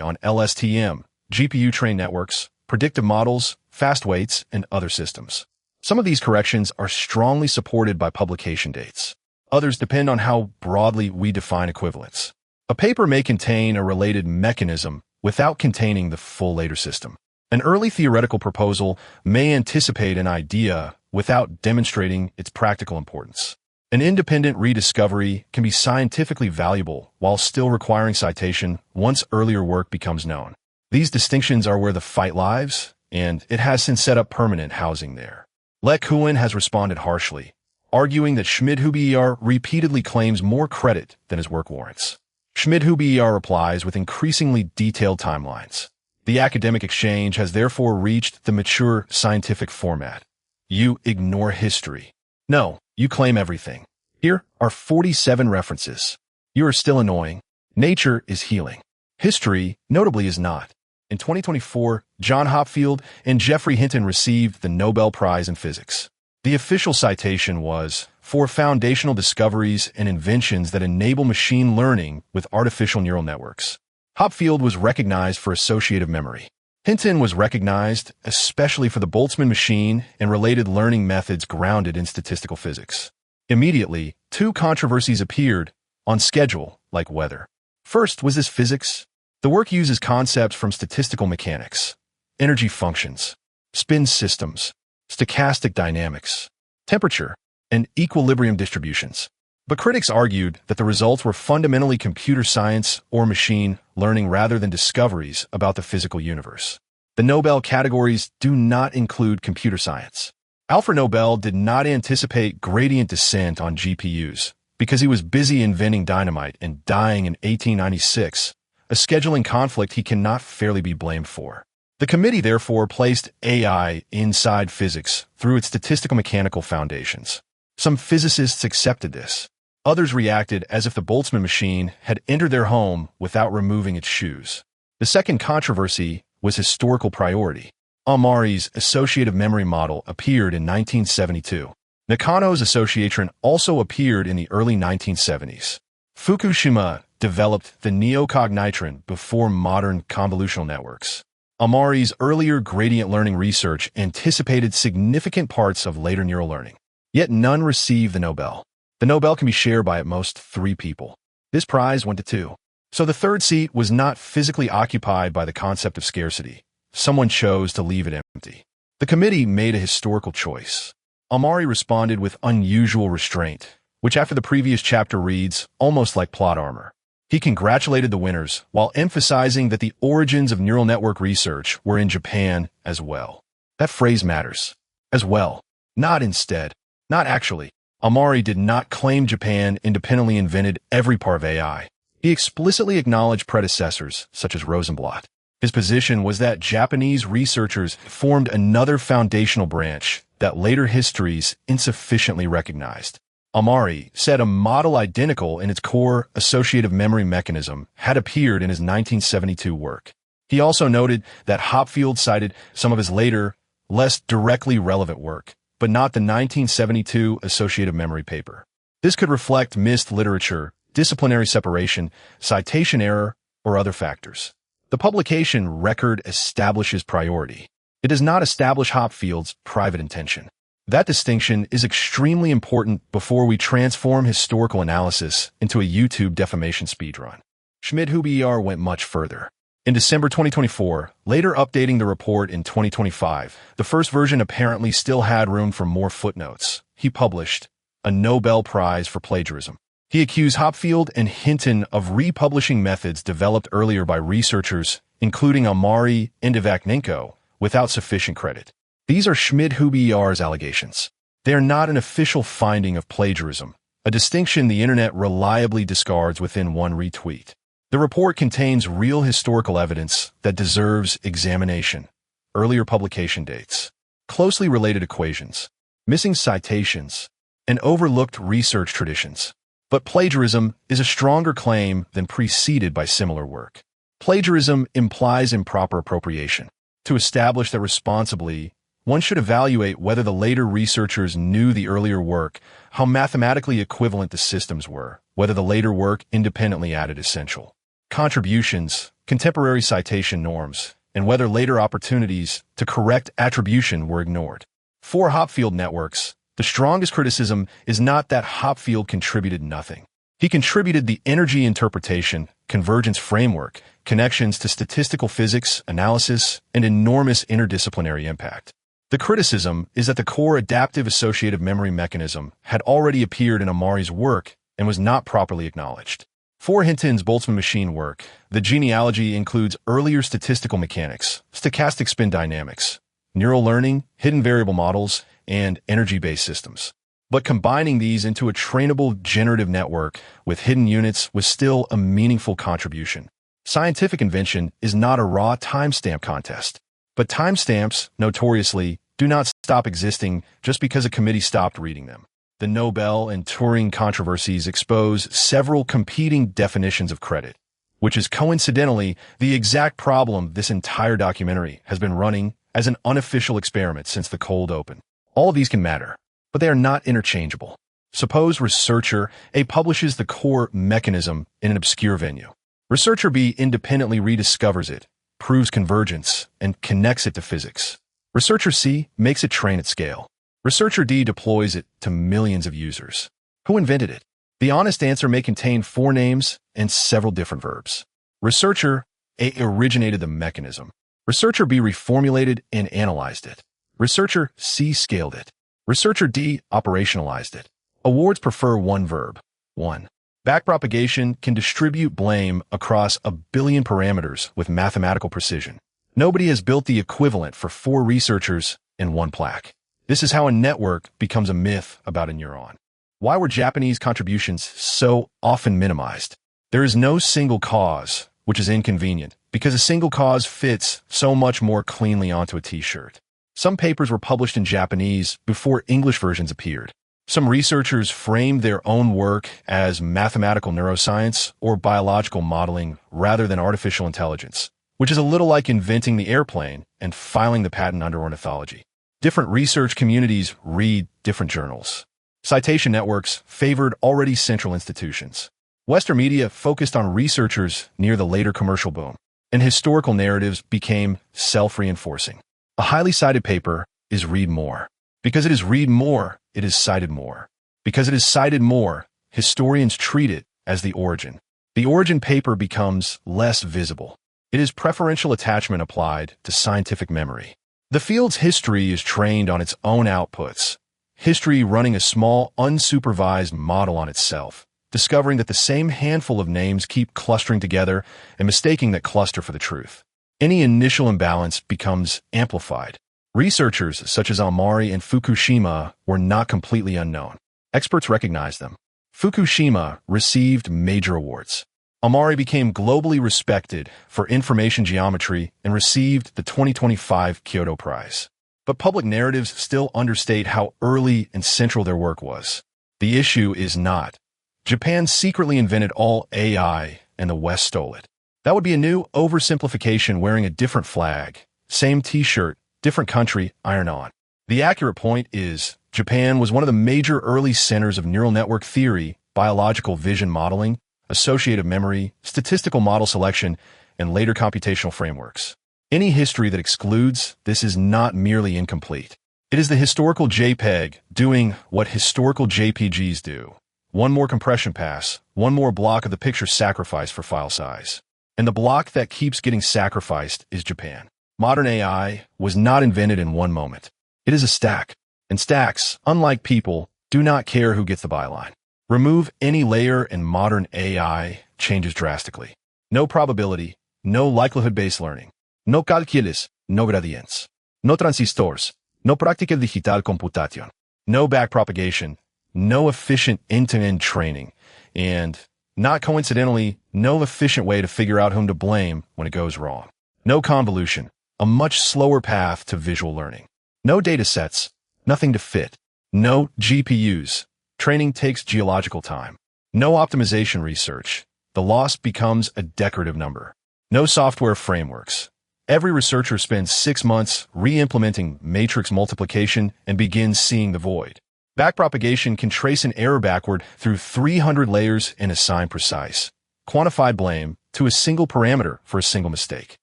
Speaker 1: on LSTM, GPU-trained networks, predictive models, fast weights, and other systems. Some of these corrections are strongly supported by publication dates. Others depend on how broadly we define equivalence. A paper may contain a related mechanism without containing the full later system. An early theoretical proposal may anticipate an idea without demonstrating its practical importance. An independent rediscovery can be scientifically valuable while still requiring citation once earlier work becomes known. These distinctions are where the fight lies, and it has since set up permanent housing there. Letkuen has responded harshly, arguing that Schmidt-Huber repeatedly claims more credit than his work warrants. Schmidt-Huber replies with increasingly detailed timelines. The academic exchange has therefore reached the mature scientific format. You ignore history. No, you claim everything. Here are 47 references. You are still annoying. Nature is healing. History, notably, is not. In 2024, John Hopfield and Geoffrey Hinton received the Nobel Prize in Physics. The official citation was for foundational discoveries and inventions that enable machine learning with artificial neural networks. Hopfield was recognized for associative memory. Hinton was recognized especially for the Boltzmann machine and related learning methods grounded in statistical physics. Immediately, 2 controversies appeared on schedule, like weather. First, was this physics? The work uses concepts from statistical mechanics, energy functions, spin systems, stochastic dynamics, temperature, and equilibrium distributions. But critics argued that the results were fundamentally computer science or machine learning rather than discoveries about the physical universe. The Nobel categories do not include computer science. Alfred Nobel did not anticipate gradient descent on GPUs because he was busy inventing dynamite and dying in 1896, a scheduling conflict he cannot fairly be blamed for. The committee therefore placed AI inside physics through its statistical mechanical foundations. Some physicists accepted this. Others reacted as if the Boltzmann machine had entered their home without removing its shoes. The second controversy was historical priority. AMARI's associative memory model appeared in 1972. Nakano's associatron also appeared in the early 1970s. Fukushima developed the neocognitron before modern convolutional networks. AMARI's earlier gradient learning research anticipated significant parts of later neural learning. Yet none received the Nobel. The Nobel can be shared by at most 3 people. This prize went to 2. So the third seat was not physically occupied by the concept of scarcity. Someone chose to leave it empty. The committee made a historical choice. AMARI responded with unusual restraint, which after the previous chapter reads almost like plot armor. He congratulated the winners while emphasizing that the origins of neural network research were in Japan as well. That phrase matters. As well. Not instead. Not actually. AMARI did not claim Japan independently invented every part of AI. He explicitly acknowledged predecessors, such as Rosenblatt. His position was that Japanese researchers formed another foundational branch that later histories insufficiently recognized. AMARI said a model identical in its core associative memory mechanism had appeared in his 1972 work. He also noted that HOPFIELD cited some of his later, less directly relevant work, but not the 1972 associative memory paper. This could reflect missed literature, disciplinary separation, citation error, or other factors. The publication record establishes priority. It does not establish HOPFIELD's private intention. That distinction is extremely important before we transform historical analysis into a YouTube defamation speedrun. Schmid-Huber went much further. In December 2024, later updating the report in 2025, the first version apparently still had room for more footnotes. He published a Nobel Prize for plagiarism. He accused HOPFIELD and Hinton of republishing methods developed earlier by researchers, including AMARI and IVAKHNENKO, without sufficient credit. These are Schmid-Huber's allegations. They are not an official finding of plagiarism, a distinction the internet reliably discards within one retweet. The report contains real historical evidence that deserves examination. Earlier publication dates, closely related equations, missing citations, and overlooked research traditions. But plagiarism is a stronger claim than preceded by similar work. Plagiarism implies improper appropriation. To establish that responsibly, one should evaluate whether the later researchers knew the earlier work, how mathematically equivalent the systems were, whether the later work independently added essential contributions, contemporary citation norms, and whether later opportunities to correct attribution were ignored. For HOPFIELD networks, the strongest criticism is not that HOPFIELD contributed nothing. He contributed the energy interpretation, convergence framework, connections to statistical physics, analysis, and enormous interdisciplinary impact. The criticism is that the core adaptive associative memory mechanism had already appeared in AMARI's work and was not properly acknowledged. For Hinton's Boltzmann machine work, the genealogy includes earlier statistical mechanics, stochastic spin dynamics, neural learning, hidden variable models, and energy-based systems. But combining these into a trainable generative network with hidden units was still a meaningful contribution. Scientific invention is not a raw timestamp contest. But timestamps, notoriously, do not stop existing just because a committee stopped reading them. The Nobel and Turing controversies expose several competing definitions of credit, which is coincidentally the exact problem this entire documentary has been running as an unofficial experiment since the cold open. All of these can matter, but they are not interchangeable. Suppose researcher A publishes the core mechanism in an obscure venue. Researcher B independently rediscovers it, proves convergence, and connects it to physics. Researcher C makes it train at scale. Researcher D deploys it to millions of users. Who invented it? The honest answer may contain 4 names and several different verbs. Researcher A originated the mechanism. Researcher B reformulated and analyzed it. Researcher C scaled it. Researcher D operationalized it. Awards prefer one verb. 1. Backpropagation can distribute blame across a billion parameters with mathematical precision. Nobody has built the equivalent for 4 researchers in one plaque. This is how a network becomes a myth about a neuron. Why were Japanese contributions so often minimized? There is no single cause, which is inconvenient, because a single cause fits so much more cleanly onto a t-shirt. Some papers were published in Japanese before English versions appeared. Some researchers framed their own work as mathematical neuroscience or biological modeling rather than artificial intelligence, which is a little like inventing the airplane and filing the patent under ornithology. Different research communities read different journals. Citation networks favored already central institutions. Western media focused on researchers near the later commercial boom, and historical narratives became self-reinforcing. A highly cited paper is read more. Because it is read more, it is cited more. Because it is cited more, historians treat it as the origin. The origin paper becomes less visible. It is preferential attachment applied to scientific memory. The field's history is trained on its own outputs, history running a small, unsupervised model on itself, discovering that the same handful of names keep clustering together and mistaking that cluster for the truth. Any initial imbalance becomes amplified. Researchers such as AMARI and FUKUSHIMA were not completely unknown. Experts recognized them. FUKUSHIMA received major awards. AMARI became globally respected for information geometry and received the 2025 Kyoto Prize. But public narratives still understate how early and central their work was. The issue is not. Japan secretly invented all AI and the West stole it. That would be a new oversimplification wearing a different flag. Same t-shirt, different country, iron on. The accurate point is, Japan was one of the major early centers of neural network theory, biological vision modeling, associative memory, statistical model selection, and later computational frameworks. Any history that excludes this is not merely incomplete. It is the historical JPEG doing what historical JPGs do. One more compression pass, one more block of the picture sacrificed for file size. And the block that keeps getting sacrificed is Japan. Modern AI was not invented in one moment. It is a stack. And stacks, unlike people, do not care who gets the byline. Remove any layer and modern AI changes drastically. No probability, no likelihood-based learning. No cálculos, no gradients. No transistors, no práctica digital computación. No backpropagation, no efficient end-to-end training. And, not coincidentally, no efficient way to figure out whom to blame when it goes wrong. No convolution, a much slower path to visual learning. No datasets, nothing to fit. No GPUs. Training takes geological time. No optimization research. The loss becomes a decorative number. No software frameworks. Every researcher spends 6 months re-implementing matrix multiplication and begins seeing the void. Backpropagation can trace an error backward through 300 layers and assign precise, quantified blame to a single parameter for a single mistake.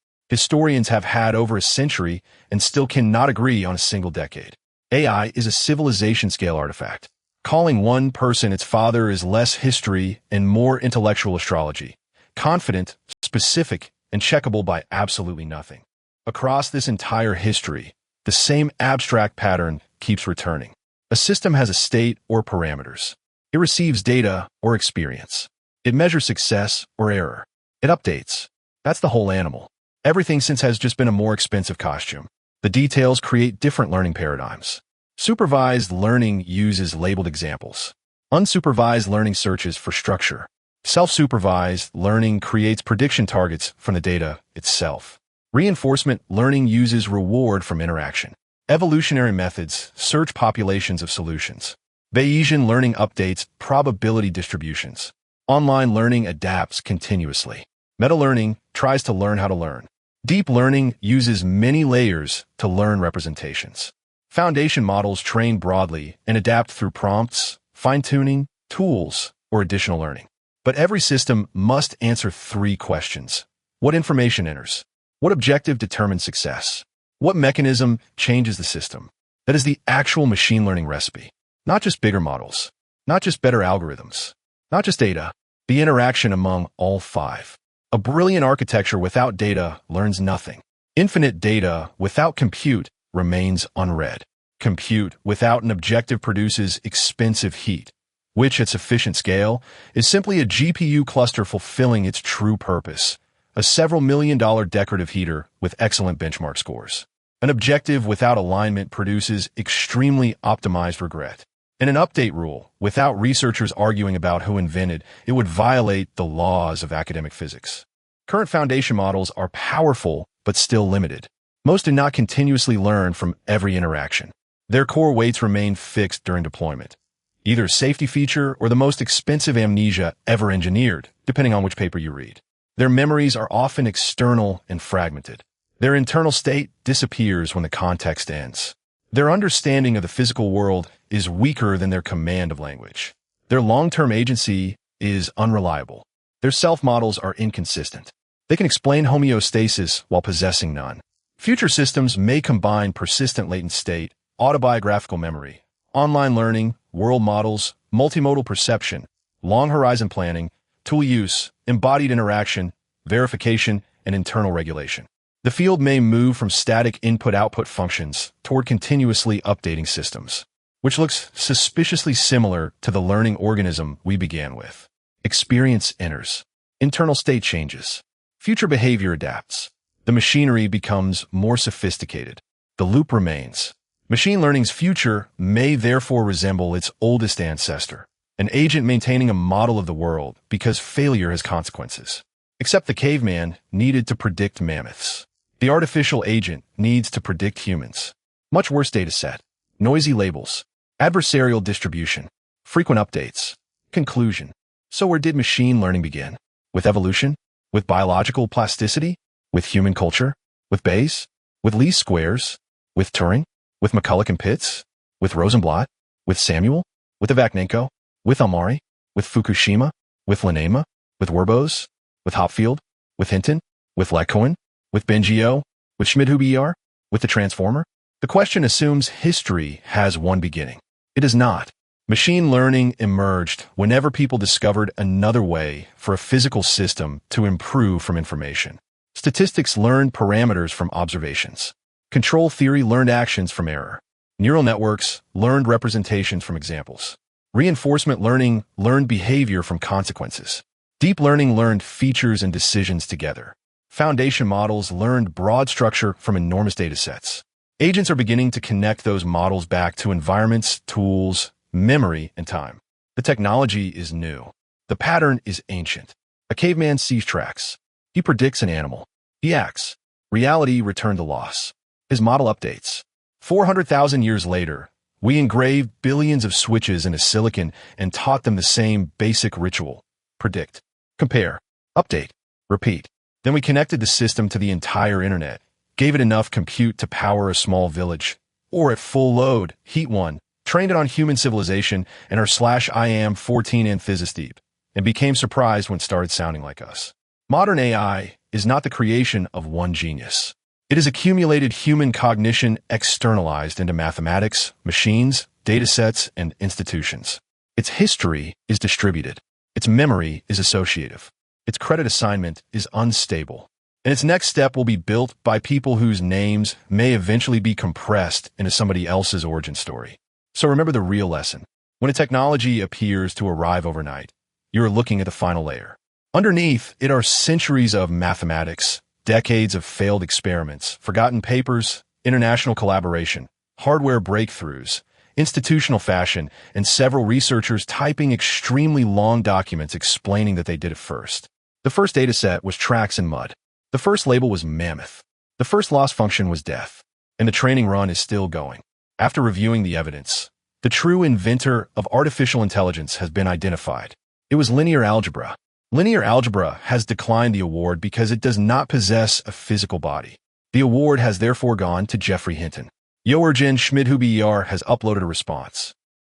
Speaker 1: Historians have had over a century and still cannot agree on a single decade. AI is a civilization-scale artifact. Calling one person its father is less history and more intellectual astrology. Confident, specific, and checkable by absolutely nothing. Across this entire history, the same abstract pattern keeps returning. A system has a state or parameters. It receives data or experience. It measures success or error. It updates. That's the whole animal. Everything since has just been a more expensive costume. The details create different learning paradigms. Supervised learning uses labeled examples. Unsupervised learning searches for structure. Self-supervised learning creates prediction targets from the data itself. Reinforcement learning uses reward from interaction. Evolutionary methods search populations of solutions. Bayesian learning updates probability distributions. Online learning adapts continuously. Meta-learning tries to learn how to learn. Deep learning uses many layers to learn representations. Foundation models train broadly and adapt through prompts, fine-tuning, tools, or additional learning. But every system must answer 3 questions. What information enters? What objective determines success? What mechanism changes the system? That is the actual machine learning recipe. Not just bigger models. Not just better algorithms. Not just data. The interaction among all 5. A brilliant architecture without data learns nothing. Infinite data without compute remains unread. Compute without an objective produces expensive heat, which at sufficient scale is simply a GPU cluster fulfilling its true purpose, a several million-dollar decorative heater with excellent benchmark scores. An objective without alignment produces extremely optimized regret. And an update rule, without researchers arguing about who invented, it would violate the laws of academic physics. Current foundation models are powerful, but still limited. Most do not continuously learn from every interaction. Their core weights remain fixed during deployment. Either a safety feature or the most expensive amnesia ever engineered, depending on which paper you read. Their memories are often external and fragmented. Their internal state disappears when the context ends. Their understanding of the physical world is weaker than their command of language. Their long-term agency is unreliable. Their self-models are inconsistent. They can explain homeostasis while possessing none. Future systems may combine persistent latent state, autobiographical memory, online learning, world models, multimodal perception, long-horizon planning, tool use, embodied interaction, verification, and internal regulation. The field may move from static input-output functions toward continuously updating systems, which looks suspiciously similar to the learning organism we began with. Experience enters. Internal state changes. Future behavior adapts. The machinery becomes more sophisticated. The loop remains. Machine learning's future may therefore resemble its oldest ancestor, an agent maintaining a model of the world because failure has consequences. Except the caveman needed to predict mammoths. The artificial agent needs to predict humans. Much worse data set. Noisy labels. Adversarial distribution. Frequent updates. Conclusion. So where did machine learning begin? With evolution? With biological plasticity? With human culture? With Bayes? With least squares? With Turing? With McCulloch and Pitts? With Rosenblatt? With Samuel? With IVAKHNENKO? With AMARI? With Fukushima? With LINEAGE? With WRBOS? With HOPFIELD? With Hinton? With Lecoin? With Bengio? With Schmidhuber? With the Transformer? The question assumes history has one beginning. It does not. Machine learning emerged whenever people discovered another way for a physical system to improve from information. Statistics learned parameters from observations. Control theory learned actions from error. Neural networks learned representations from examples. Reinforcement learning learned behavior from consequences. Deep learning learned features and decisions together. Foundation models learned broad structure from enormous datasets. Agents are beginning to connect those models back to environments, tools, memory, and time. The technology is new. The pattern is ancient. A caveman sees tracks. He predicts an animal. He acts. Reality returned to loss. His model updates. 400,000 years later, we engraved billions of switches into silicon and taught them the same basic ritual. Predict. Compare. Update. Repeat. Then we connected the system to the entire internet, gave it enough compute to power a small village, or at full load, heat one, trained it on human civilization and our /IAM14 anthesis deep, and became surprised when it started sounding like us. Modern AI is not the creation of one genius. It is accumulated human cognition externalized into mathematics, machines, datasets, and institutions. Its history is distributed. Its memory is associative. Its credit assignment is unstable. And its next step will be built by people whose names may eventually be compressed into somebody else's origin story. So remember the real lesson. When a technology appears to arrive overnight, you're looking at the final layer. Underneath it are centuries of mathematics, decades of failed experiments, forgotten papers, international collaboration, hardware breakthroughs, institutional fashion, and several researchers typing extremely long documents explaining that they did it first. The first dataset was tracks in mud. The first label was mammoth. The first loss function was death. And the training run is still going. After reviewing the evidence, the true inventor of artificial intelligence has been identified. It was linear algebra. Linear algebra has declined the award because it does not possess a physical body. The award has therefore gone to Geoffrey Hinton. Joergen Schmidhuber has uploaded a response.